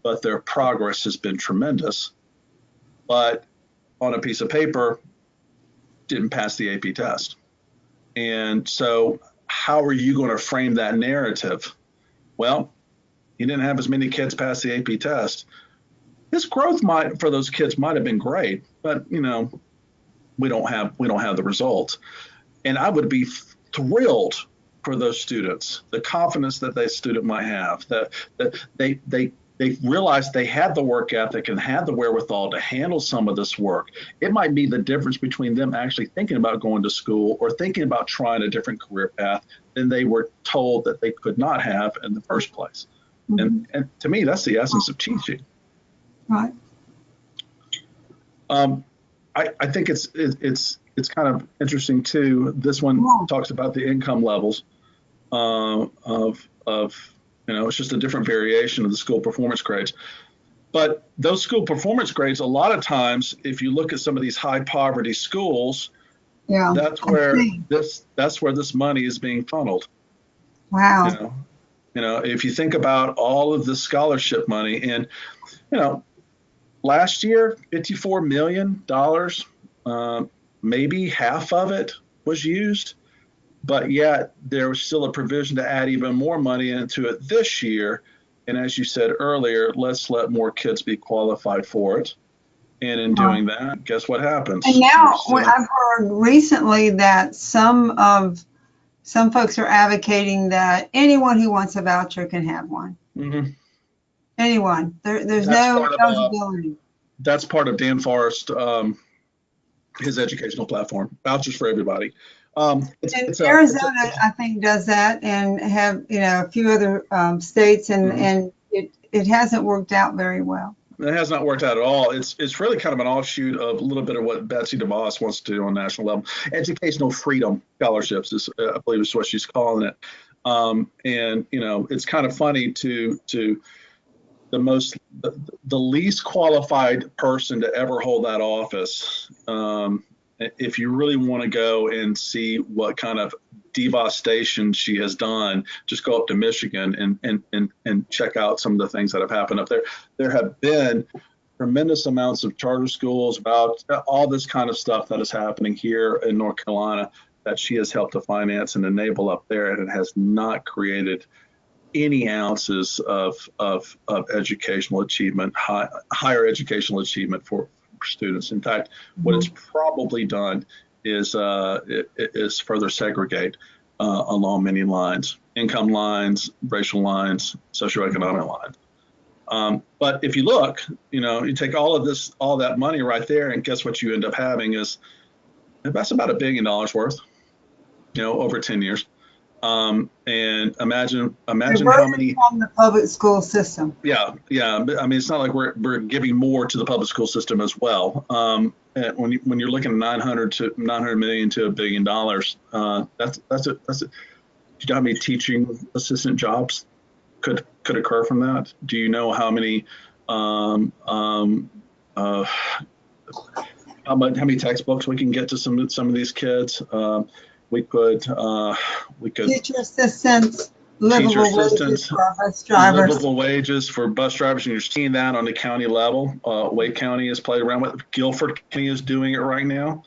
but their progress has been tremendous. But on a piece of paper, didn't pass the AP test. And so how are you going to frame that narrative? Well, you didn't have as many kids pass the AP test. This growth for those kids might have been great, but we don't have the results. And I would be thrilled for those students, the confidence that that student might have, that they realized they had the work ethic and had the wherewithal to handle some of this work. It might be the difference between them actually thinking about going to school or thinking about trying a different career path than they were told that they could not have in the first place. Mm-hmm. And to me, that's the essence of teaching. Right. I think it's kind of interesting too. This one talks about the income levels of it's just a different variation of the school performance grades. But those school performance grades, a lot of times, if you look at some of these high poverty schools, that's where this money is being funneled. Wow. If you think about all of the scholarship money, and last year, $54 million, maybe half of it was used. But yet there was still a provision to add even more money into it this year. And as you said earlier, let's let more kids be qualified for it. And in doing that, guess what happens? And now I've heard recently that some folks are advocating that anyone who wants a voucher can have one. Mm-hmm. Anyone. There's no eligibility. That's part of Dan Forrest, his educational platform, Vouchers for Everybody. Arizona, I think, does that, and have a few other states, and it hasn't worked out very well. it has not worked out at all. It's really kind of an offshoot of a little bit of what Betsy DeVos wants to do on national level. Educational freedom scholarships is, I believe, is what she's calling it. And it's kind of funny to the least qualified person to ever hold that office. If you really want to go and see what kind of devastation she has done, just go up to Michigan and check out some of the things that have happened up there. There have been tremendous amounts of charter schools, about all this kind of stuff that is happening here in North Carolina that she has helped to finance and enable up there, and it has not created any ounces of educational achievement, higher educational achievement for students. In fact, what it's probably done is further segregate along many lines: income lines, racial lines, socioeconomic lines. But if you look, you take all that money right there, and guess what you end up having is that's about $1 billion worth, over 10 years. And imagine how many from the public school system. Yeah. I mean, it's not like we're giving more to the public school system as well. When you're looking at 900 million to $1 billion, that's it. Do you know how many teaching assistant jobs could occur from that? Do you know how many how many textbooks we can get to some of these kids? We could teacher assistants, livable wages for bus drivers. Livable wages for bus drivers, and you're seeing that on the county level. Wake County has played around with it. Guilford County is doing it right now.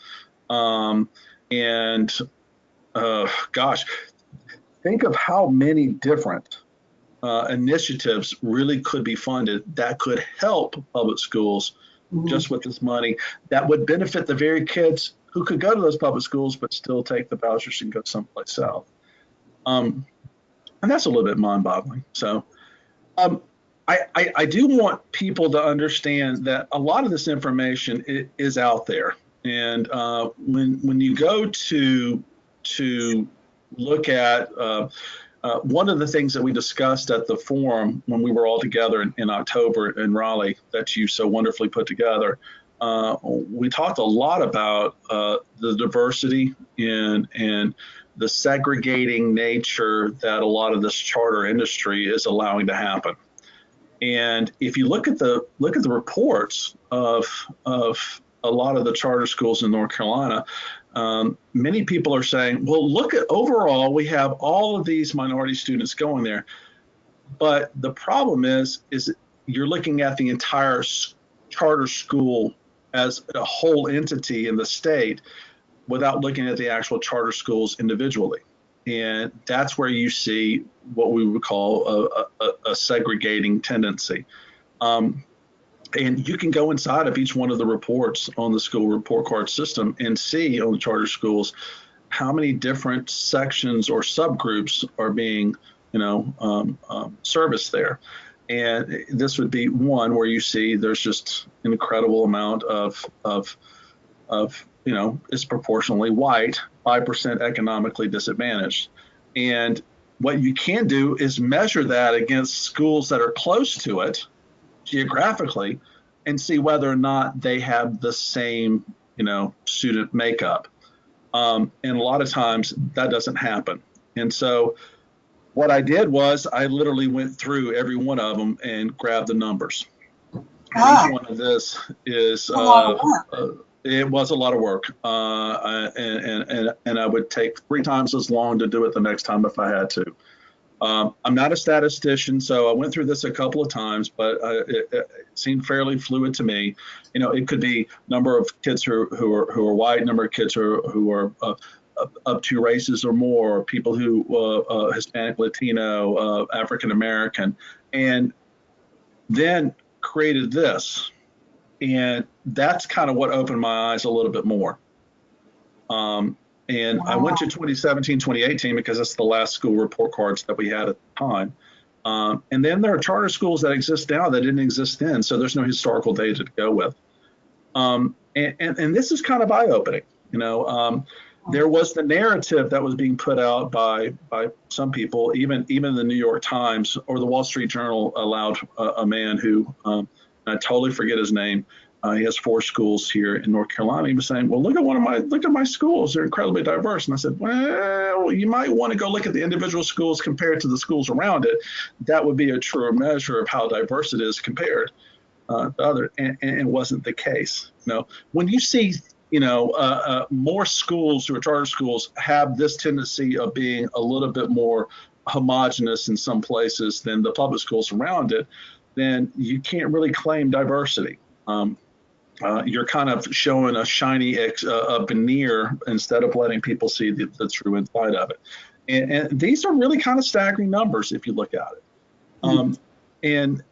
Gosh, think of how many different initiatives really could be funded that could help public schools just with this money, that would benefit the very kids who could go to those public schools but still take the vouchers and go someplace else. And that's a little bit mind-boggling. So I do want people to understand that a lot of this information is out there. And when you go to look at one of the things that we discussed at the forum when we were all together in October in Raleigh that you so wonderfully put together, we talked a lot about the diversity and the segregating nature that a lot of this charter industry is allowing to happen. And if you look at the reports of a lot of the charter schools in North Carolina, many people are saying, well, look at overall, we have all of these minority students going there. But the problem is you're looking at the entire charter school as a whole entity in the state without looking at the actual charter schools individually. And that's where you see what we would call a segregating tendency. And you can go inside of each one of the reports on the school report card system and see on the charter schools how many different sections or subgroups are being, serviced there. And this would be one where you see there's just an incredible amount of is proportionally white, 5% economically disadvantaged. And what you can do is measure that against schools that are close to it geographically and see whether or not they have the same, student makeup. And a lot of times that doesn't happen. And so what I did was I literally went through every one of them and grabbed the numbers. Each one of this is it was a lot of work, and I would take 3 times as long to do it the next time if I had to. I'm not a statistician, so I went through this a couple of times, but it seemed fairly fluid to me. It could be number of kids who are white, number of kids who are up 2 races or more, people who Hispanic, Latino, African American, and then created this. And that's kind of what opened my eyes a little bit more. And I went to 2017, 2018 because that's the last school report cards that we had at the time. And then there are charter schools that exist now that didn't exist then, so there's no historical data to go with. And this is kind of eye-opening. There was the narrative that was being put out by some people, even the New York Times or the Wall Street Journal allowed a man who I totally forget his name. He has 4 schools here in North Carolina. He was saying, well, look at my schools. They're incredibly diverse. And I said, well, you might want to go look at the individual schools compared to the schools around it. That would be a truer measure of how diverse it is compared to other. And it wasn't the case. When you see, more schools or charter schools have this tendency of being a little bit more homogenous in some places than the public schools around it, then you can't really claim diversity. You're kind of showing a shiny a veneer instead of letting people see the true inside of it. And these are really kind of staggering numbers if you look at it. And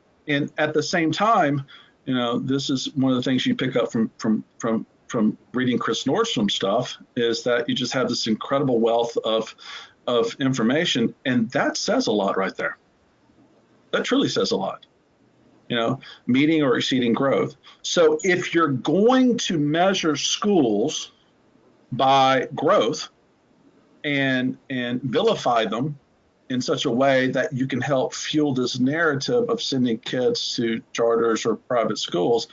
at the same time, this is one of the things you pick up from reading Chris Nordstrom's stuff, is that you just have this incredible wealth of information, and that says a lot right there. That truly says a lot. Meeting or exceeding growth. So if you're going to measure schools by growth and vilify them in such a way that you can help fuel this narrative of sending kids to charters or private schools,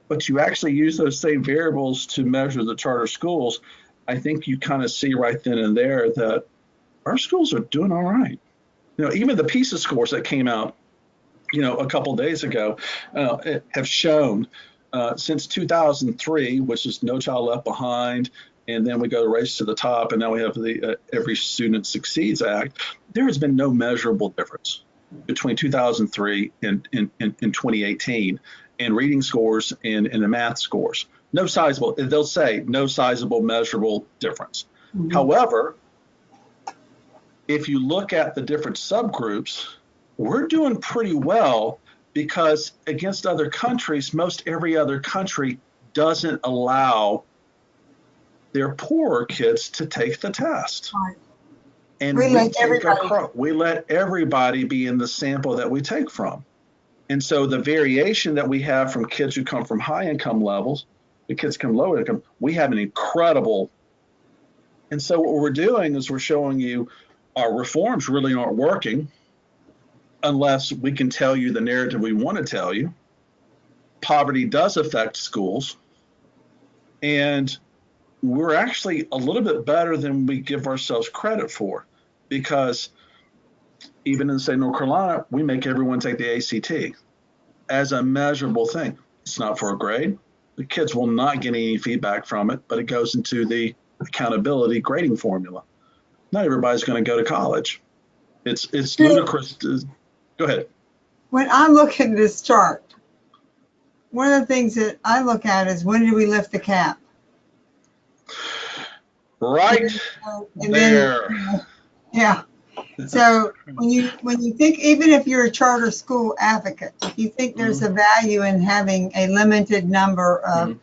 but you actually use those same variables to measure the charter schools, I think you kind of see right then and there that our schools are doing all right. Even the PISA scores that came out a couple of days ago, have shown since 2003, which is No Child Left Behind, and then we go to Race to the Top, and now we have the Every Student Succeeds Act. There has been no measurable difference between 2003 and 2018 in reading scores and the math scores. They'll say no sizable measurable difference. Mm-hmm. However, if you look at the different subgroups, we're doing pretty well, because against other countries, most every other country doesn't allow their poorer kids to take the test. Right. And we let everybody be in the sample that we take from. And so the variation that we have from kids who come from high income levels, the kids come low income, we have an incredible. And so what we're doing is we're showing you our reforms really aren't working unless we can tell you the narrative we want to tell you. Poverty does affect schools, and we're actually a little bit better than we give ourselves credit for, because even in the state of North Carolina, we make everyone take the ACT as a measurable thing. It's not for a grade. The kids will not get any feedback from it, but it goes into the accountability grading formula. Not everybody's going to go to college. It's ludicrous. Go ahead. When I look at this chart, one of the things that I look at is, when did we lift the cap? Right and there. Then, yeah. So when you think, even if you're a charter school advocate, if you think there's a value in having a limited number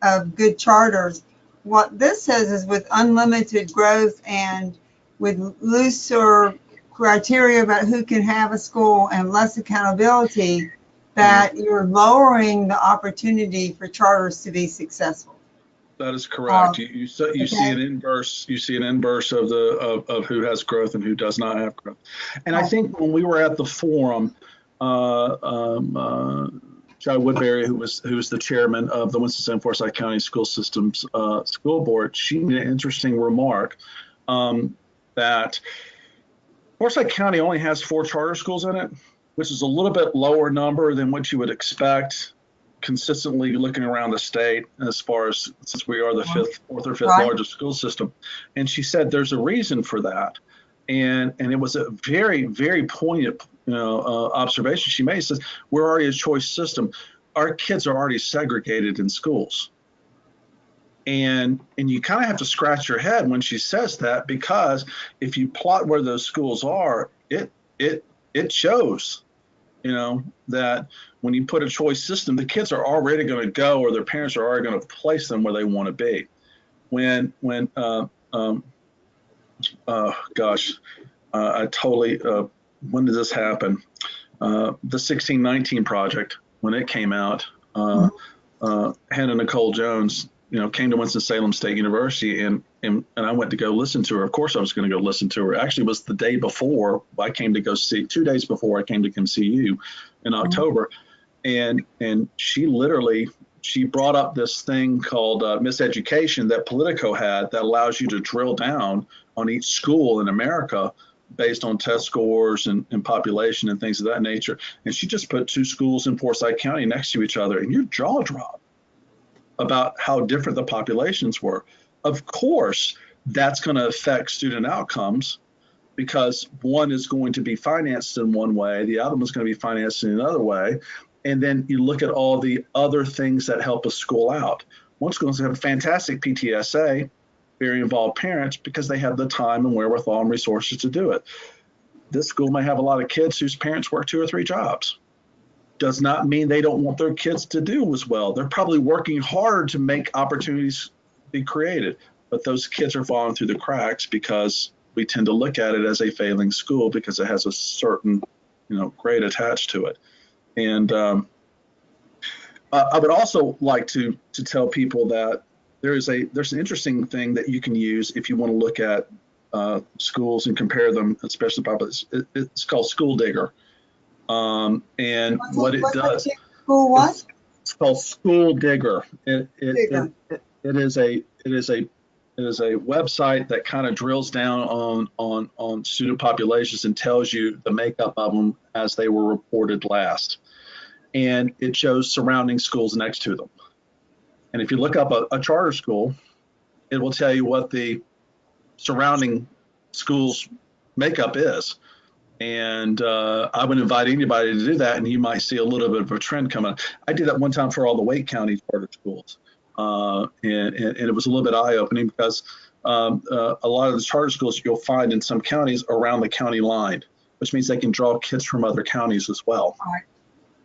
of good charters, what this says is, with unlimited growth and with looser criteria about who can have a school and less accountability, that you're lowering the opportunity for charters to be successful. That is correct. You see an inverse. You see an inverse of who has growth and who does not have growth. And I think when we were at the forum, Joe Woodbury, who was the chairman of the Winston-Salem Forsyth County School Systems School Board, she made an interesting remark that Forsyth County only has 4 charter schools in it, which is a little bit lower number than what you would expect consistently looking around the state, as far as, since we are the fourth or fifth largest school system. And she said there's a reason for that. And it was a very, very poignant observation she made. She says, we're already a choice system. Our kids are already segregated in schools. And you kind of have to scratch your head when she says that, because if you plot where those schools are, it shows, that when you put a choice system, the kids are already going to go, or their parents are already going to place them where they want to be. I totally, when did this happen? The 1619 project, when it came out, Hannah Nicole Jones, came to Winston-Salem State University, and I went to go listen to her. Of course I was going to go listen to her. Actually, it was the day before I came to go see, 2 days before I came to come see you in October. And she brought up this thing called miseducation that Politico had that allows you to drill down on each school in America based on test scores and population and things of that nature. And she just put two schools in Forsyth County next to each other, and your jaw dropped about how different the populations were. Of course, that's going to affect student outcomes because one is going to be financed in one way, the other one's going to be financed in another way. And then you look at all the other things that help a school out. One school's have a fantastic PTSA, very involved parents because they have the time and wherewithal and resources to do it. This school may have a lot of kids whose parents work 2 or 3 jobs. Does not mean they don't want their kids to do as well. They're probably working hard to make opportunities be created, but those kids are falling through the cracks because we tend to look at it as a failing school because it has a certain, grade attached to it. And I would also like to tell people that there's an interesting thing that you can use if you want to look at schools and compare them, especially it's called School Digger. And what it does, School what? It's called School Digger. It is a website that kind of drills down on student populations and tells you the makeup of them as they were reported last. And it shows surrounding schools next to them. And if you look up a charter school, it will tell you what the surrounding schools makeup is. And I would invite anybody to do that, and you might see a little bit of a trend coming. I did that one time for all the Wake County charter schools, and it was a little bit eye-opening because a lot of the charter schools you'll find in some counties around the county line, which means they can draw kids from other counties as well. Right.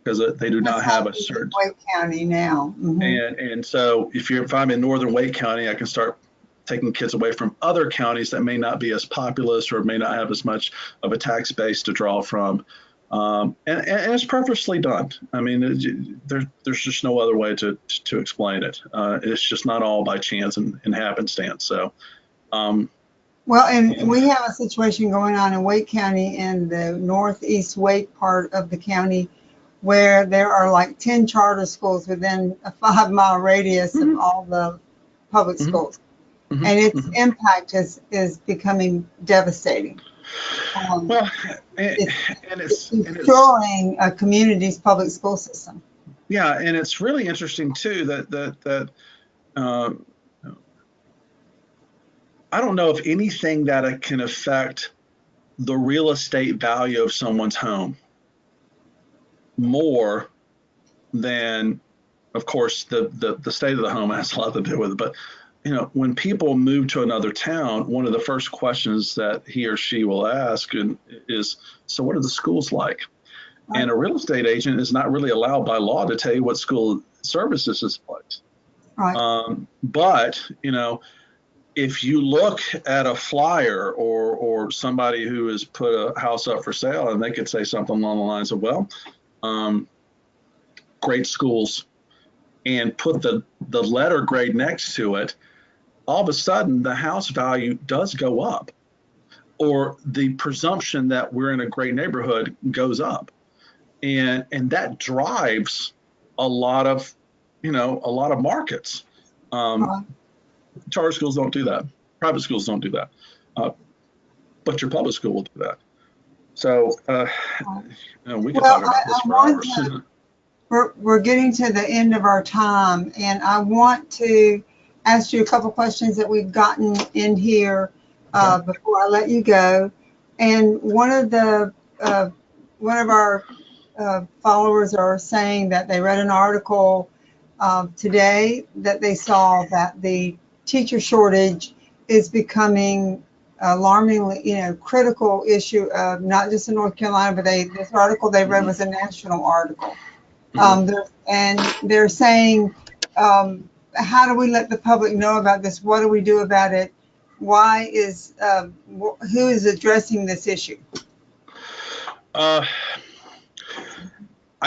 Because they do not have a certain Wake County now. Mm-hmm. And so if I'm in northern Wake County, I can start taking kids away from other counties that may not be as populous or may not have as much of a tax base to draw from. And it's purposely done. I mean, there's just no other way to explain it. It's just not all by chance and happenstance. So, well, and we have a situation going on in Wake County in the northeast Wake part of the county where there are like 10 charter schools within a 5-mile radius of all the public schools. Mm-hmm. And its impact is becoming devastating. Well, it's destroying a community's public school system. Yeah, and it's really interesting too that I don't know if anything that can affect the real estate value of someone's home more than, of course, the state of the home has a lot to do with it. But when people move to another town, one of the first questions that he or she will ask is, so what are the schools like? Right. And a real estate agent is not really allowed by law to tell you what school services is placed. Right. But, if you look at a flyer or somebody who has put a house up for sale and they could say something along the lines of, well, great schools, and put the letter grade next to it, all of a sudden the house value does go up, or the presumption that we're in a great neighborhood goes up, and that drives a lot of markets. Charter schools don't do that. Private schools don't do that, but your public school will do that. So we could talk about this for hours. We're getting to the end of our time, and I want to ask you a couple questions that we've gotten in here before I let you go. And one of our followers are saying that they read an article today that they saw that the teacher shortage is becoming alarmingly, critical issue of not just in North Carolina, but this article they read was a national article. And they're saying, how do we let the public know about this? What do we do about it? Why is, who is addressing this issue? I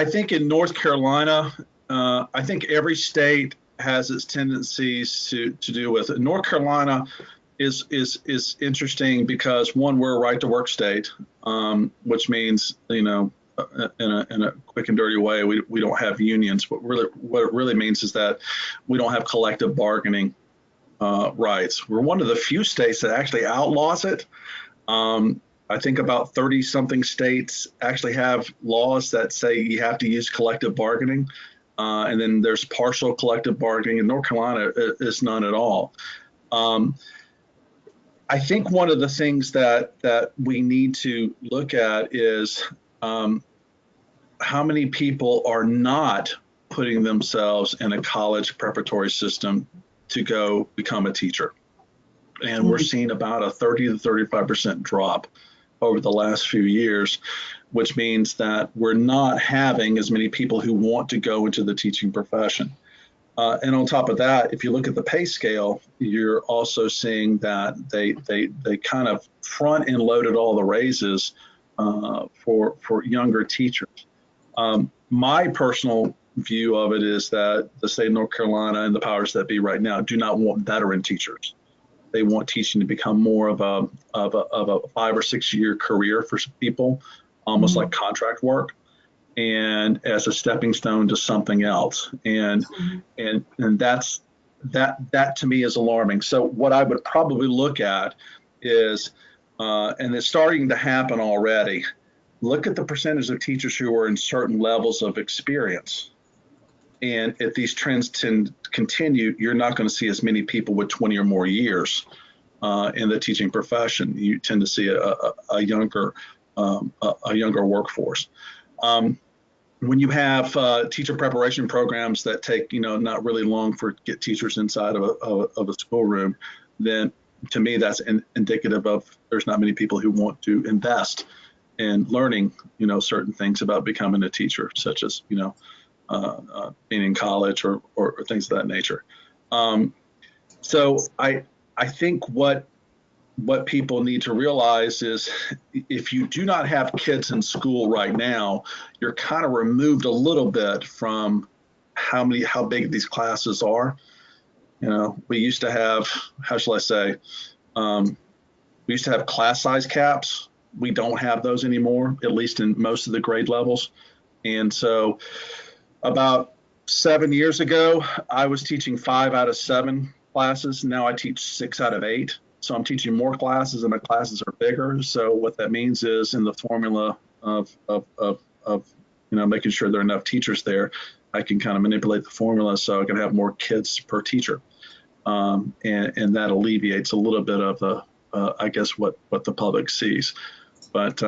think in North Carolina, I think every state has its tendencies to deal with it. North Carolina is interesting because, one, we're a right to work state, which means, in a quick and dirty way, we don't have unions. But really, what it really means is that we don't have collective bargaining rights. We're one of the few states that actually outlaws it. I think about 30 something states actually have laws that say you have to use collective bargaining. And then there's partial collective bargaining. In North Carolina, is none at all. I think one of the things that we need to look at is how many people are not putting themselves in a college preparatory system to go become a teacher. And we're seeing about a 30 to 35% drop over the last few years, which means that we're not having as many people who want to go into the teaching profession. And on top of that, if you look at the pay scale, you're also seeing that they kind of front and loaded all the raises for younger teachers. My personal view of it is that the state of North Carolina and the powers that be right now do not want veteran teachers. They want teaching to become more of a 5 or 6 year career for people, almost like contract work, and as a stepping stone to something else. And that's that to me is alarming. So what I would probably look at is, and it's starting to happen already, look at the percentage of teachers who are in certain levels of experience. And if these trends tend to continue, you're not going to see as many people with 20 or more years in the teaching profession. You tend to see a younger workforce. When you have teacher preparation programs that take not really long for get teachers inside of a schoolroom, then to me that's indicative of there's not many people who want to invest in learning certain things about becoming a teacher, such as being in college or things of that nature. So I think what people need to realize is if you do not have kids in school right now, you're kind of removed a little bit from how big these classes are. We used to have, how shall I say, we used to have class size caps. We don't have those anymore, at least in most of the grade levels. And so about 7 years ago, I was teaching 5 out of 7 classes. Now I teach 6 out of 8. So I'm teaching more classes and my classes are bigger. So what that means is in the formula of making sure there are enough teachers there, I can kind of manipulate the formula so I can have more kids per teacher. And that alleviates a little bit of the, I guess, what the public sees. But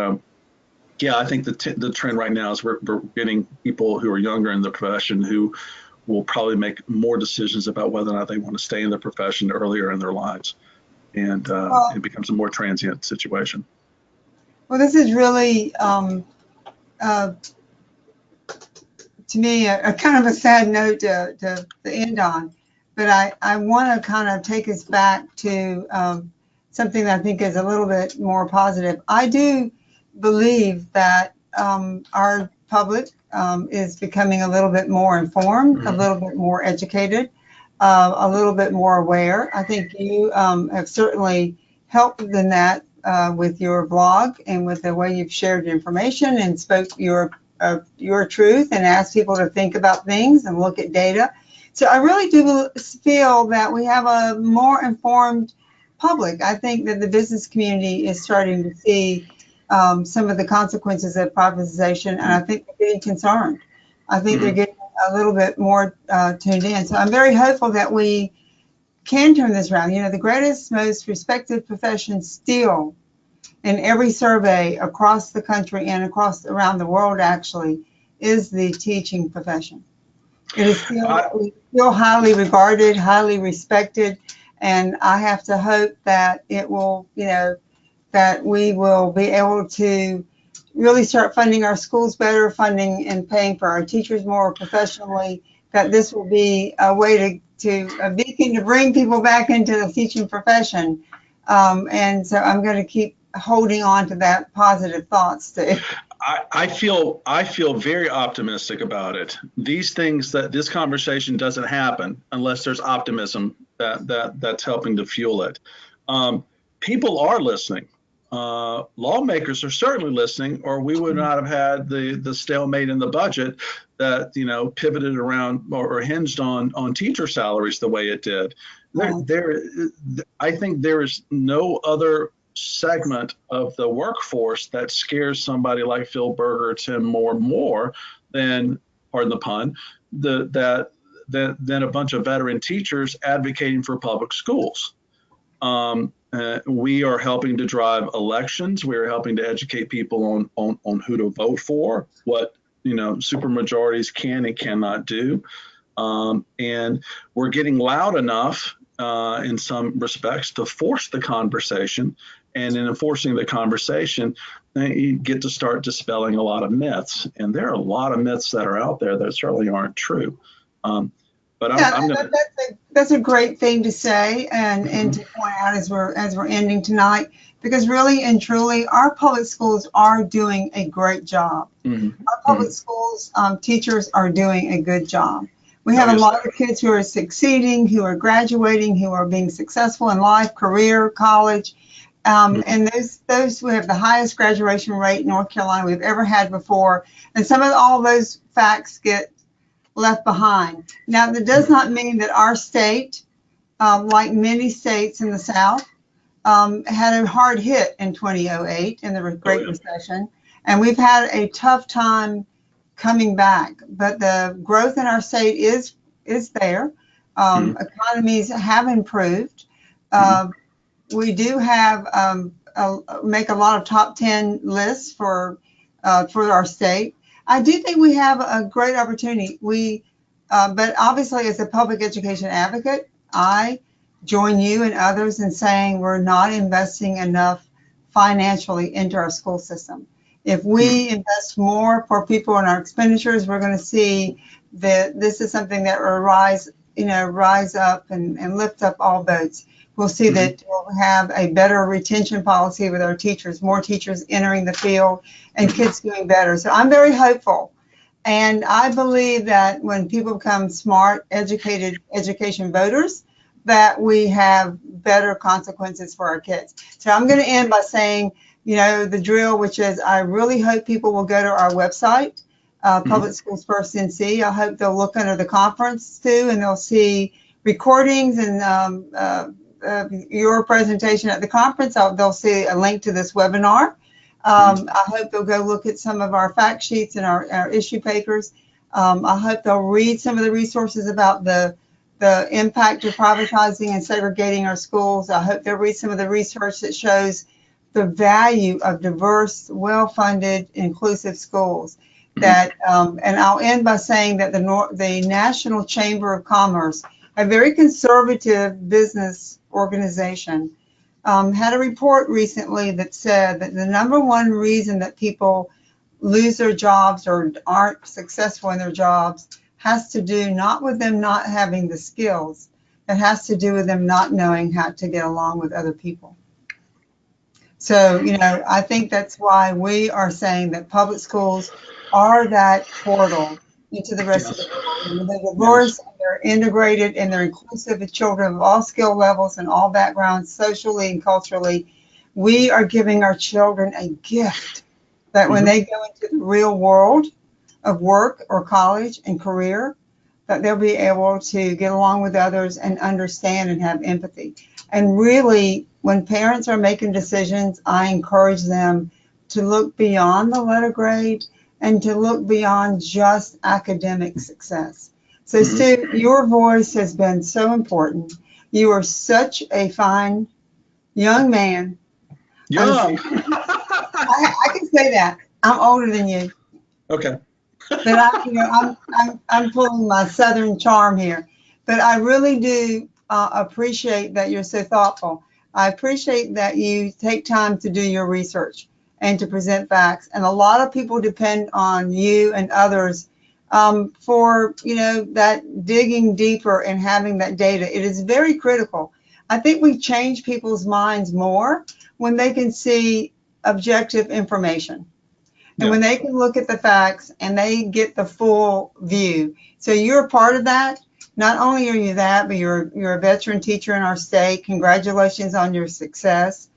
yeah, I think the trend right now is we're getting people who are younger in the profession who will probably make more decisions about whether or not they want to stay in the profession earlier in their lives. And it becomes a more transient situation. Well, this is really, to me, a kind of a sad note to end on. But I want to kind of take us back to something that I think is a little bit more positive. I do believe that our public is becoming a little bit more informed, a little bit more educated, a little bit more aware. I think you have certainly helped in that with your blog and with the way you've shared information and spoke your truth and asked people to think about things and look at data. So I really do feel that we have a more informed public. I think that the business community is starting to see some of the consequences of privatization, and I think they're getting concerned. I think they're getting a little bit more tuned in. So I'm very hopeful that we can turn this around. The greatest, most respected profession still in every survey across the country and around the world actually is the teaching profession. It is still highly regarded, highly respected, and I have to hope that it will, that we will be able to really start funding our schools better, funding and paying for our teachers more professionally, that this will be a way to a beacon to bring people back into the teaching profession. And so I'm going to keep holding on to that positive thoughts too. I feel very optimistic about it. These things this conversation doesn't happen unless there's optimism that's helping to fuel it. People are listening. lawmakers are certainly listening, or we would not have had the stalemate in the budget that pivoted around or hinged on teacher salaries the way it did. I think there is no other segment of the workforce that scares somebody like Phil Berger or Tim Moore more than, pardon the pun, than a bunch of veteran teachers advocating for public schools. We are helping to drive elections. We are helping to educate people on who to vote for, what supermajorities can and cannot do, and we're getting loud enough in some respects to force the conversation. And in enforcing the conversation, you get to start dispelling a lot of myths. And there are a lot of myths that are out there that certainly aren't true. But that's a great thing to say and to point out as we're ending tonight, because really and truly, our public schools are doing a great job. Our public schools teachers are doing a good job. We have a lot of kids who are succeeding, who are graduating, who are being successful in life, career, college. And those we have the highest graduation rate in North Carolina we've ever had before. And some of all those facts get left behind. Now, that does not mean that our state, like many states in the South, had a hard hit in 2008 in the Great Recession. And we've had a tough time coming back. But the growth in our state is there. Economies have improved. We do have make a lot of top 10 lists for our state. I do think we have a great opportunity. But obviously, as a public education advocate, I join you and others in saying we're not investing enough financially into our school system. If we invest more for people in our expenditures, we're going to see that this is something that will rise up and lift up all boats. We'll see that we'll have a better retention policy with our teachers, more teachers entering the field, and kids doing better. So I'm very hopeful. And I believe that when people become smart, educated education voters, that we have better consequences for our kids. So I'm going to end by saying, the drill, which is I really hope people will go to our website, Public Schools First NC. I hope they'll look under the conference too, and they'll see recordings and your presentation at the conference. They'll see a link to this webinar. I hope they'll go look at some of our fact sheets and our issue papers. I hope they'll read some of the resources about the impact of privatizing and segregating our schools. I hope they'll read some of the research that shows the value of diverse, well-funded, inclusive schools. And I'll end by saying that the National Chamber of Commerce, a very conservative business organization, had a report recently that said that the number one reason that people lose their jobs or aren't successful in their jobs has to do not with them not having the skills, it has to do with them not knowing how to get along with other people. So, I think that's why we are saying that public schools are that portal into the rest of the world. They're diverse, they're integrated, and they're inclusive of children of all skill levels and all backgrounds, socially and culturally. We are giving our children a gift that when they go into the real world of work or college and career, that they'll be able to get along with others and understand and have empathy. And really, when parents are making decisions, I encourage them to look beyond the letter grade and to look beyond just academic success. So, Stu, your voice has been so important. You are such a fine young man. Young. I can say that. I'm older than you. Okay. But I'm pulling my Southern charm here. But I really do appreciate that you're so thoughtful. I appreciate that you take time to do your research and to present facts. And a lot of people depend on you and others for, that digging deeper and having that data. It is very critical. I think we change people's minds more when they can see objective information. And when they can look at the facts and they get the full view. So you're a part of that. Not only are you that, but you're a veteran teacher in our state. Congratulations on your success.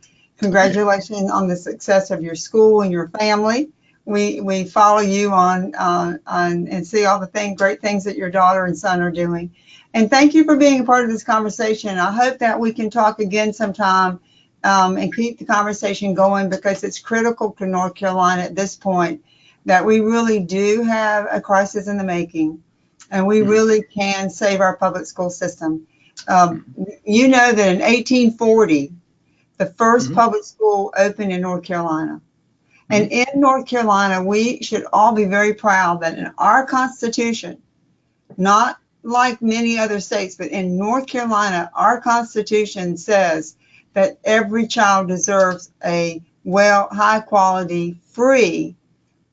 Congratulations on the success of your school and your family. We follow you on and see all the great things that your daughter and son are doing. And thank you for being a part of this conversation. I hope that we can talk again sometime and keep the conversation going, because it's critical to North Carolina at this point that we really do have a crisis in the making, and we really can save our public school system. You know that in 1840, the first public school opened in North Carolina. And in North Carolina, we should all be very proud that in our Constitution, not like many other states, but in North Carolina, our Constitution says that every child deserves a high quality, free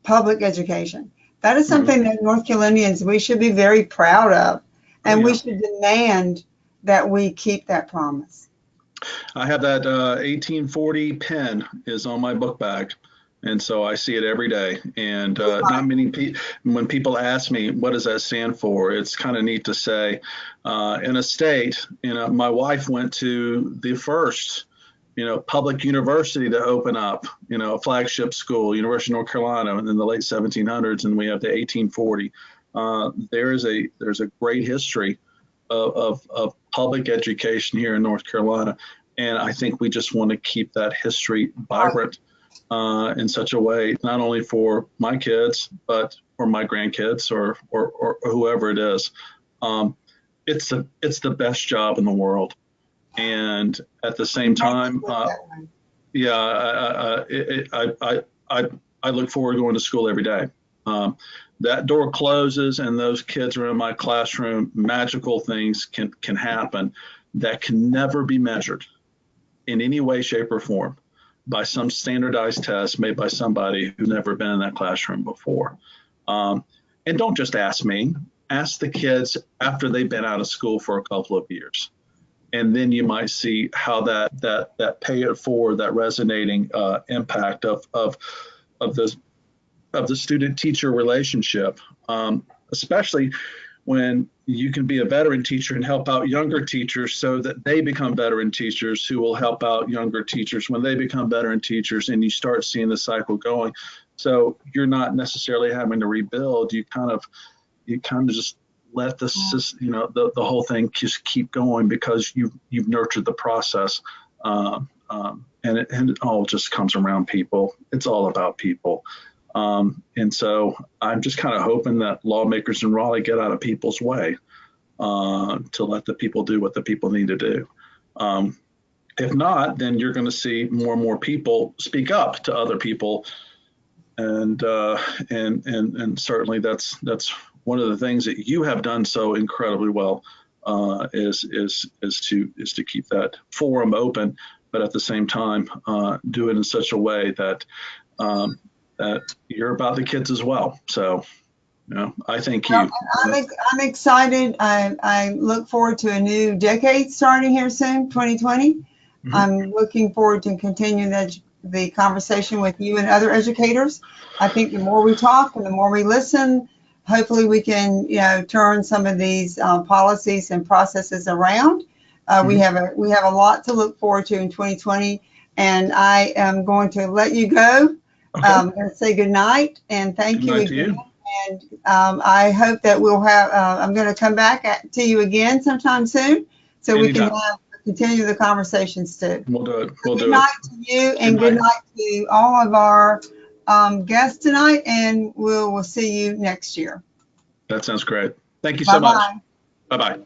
public education. That is something that North Carolinians, we should be very proud of, and we should demand that we keep that promise. I have that 1840 pen is on my book bag. And so I see it every day. And not many people, when people ask me, what does that stand for? It's kind of neat to say, in a state, my wife went to the first, public university to open up, a flagship school, University of North Carolina, in the late 1700s, and we have the 1840. There's a great history of public education here in North Carolina. And I think we just want to keep that history vibrant. In such a way, not only for my kids, but for my grandkids or whoever it is. It's the best job in the world. And at the same time, I look forward to going to school every day. That door closes and those kids are in my classroom. Magical things can happen that can never be measured in any way, shape, or form by some standardized test made by somebody who's never been in that classroom before. And don't just ask me, ask the kids after they've been out of school for a couple of years. And then you might see how that pay it forward, that resonating impact of the student-teacher relationship, especially when you can be a veteran teacher and help out younger teachers so that they become veteran teachers who will help out younger teachers when they become veteran teachers, and you start seeing the cycle going. So you're not necessarily having to rebuild. You kind of just let the whole thing just keep going because you've nurtured the process. And it all just comes around people. It's all about people. And so I'm just kind of hoping that lawmakers in Raleigh get out of people's way to let the people do what the people need to do. If not, then you're going to see more and more people speak up to other people, and certainly that's one of the things that you have done so incredibly well is to keep that forum open, but at the same time do it in such a way that that you're about the kids as well. So, I thank you. I'm excited. I look forward to a new decade starting here soon, 2020. I'm looking forward to continuing the conversation with you and other educators. I think the more we talk and the more we listen, hopefully we can, turn some of these policies and processes around. We have a lot to look forward to in 2020, and I am going to let you go. Okay. I'm going to say good night and thank you again. And I hope that we'll have, I'm going to come back to you again sometime soon so we can continue the conversations too. We'll do it. Good night to you and good night to all of our guests tonight, and we'll see you next year. That sounds great. Thank you so much. Bye-bye.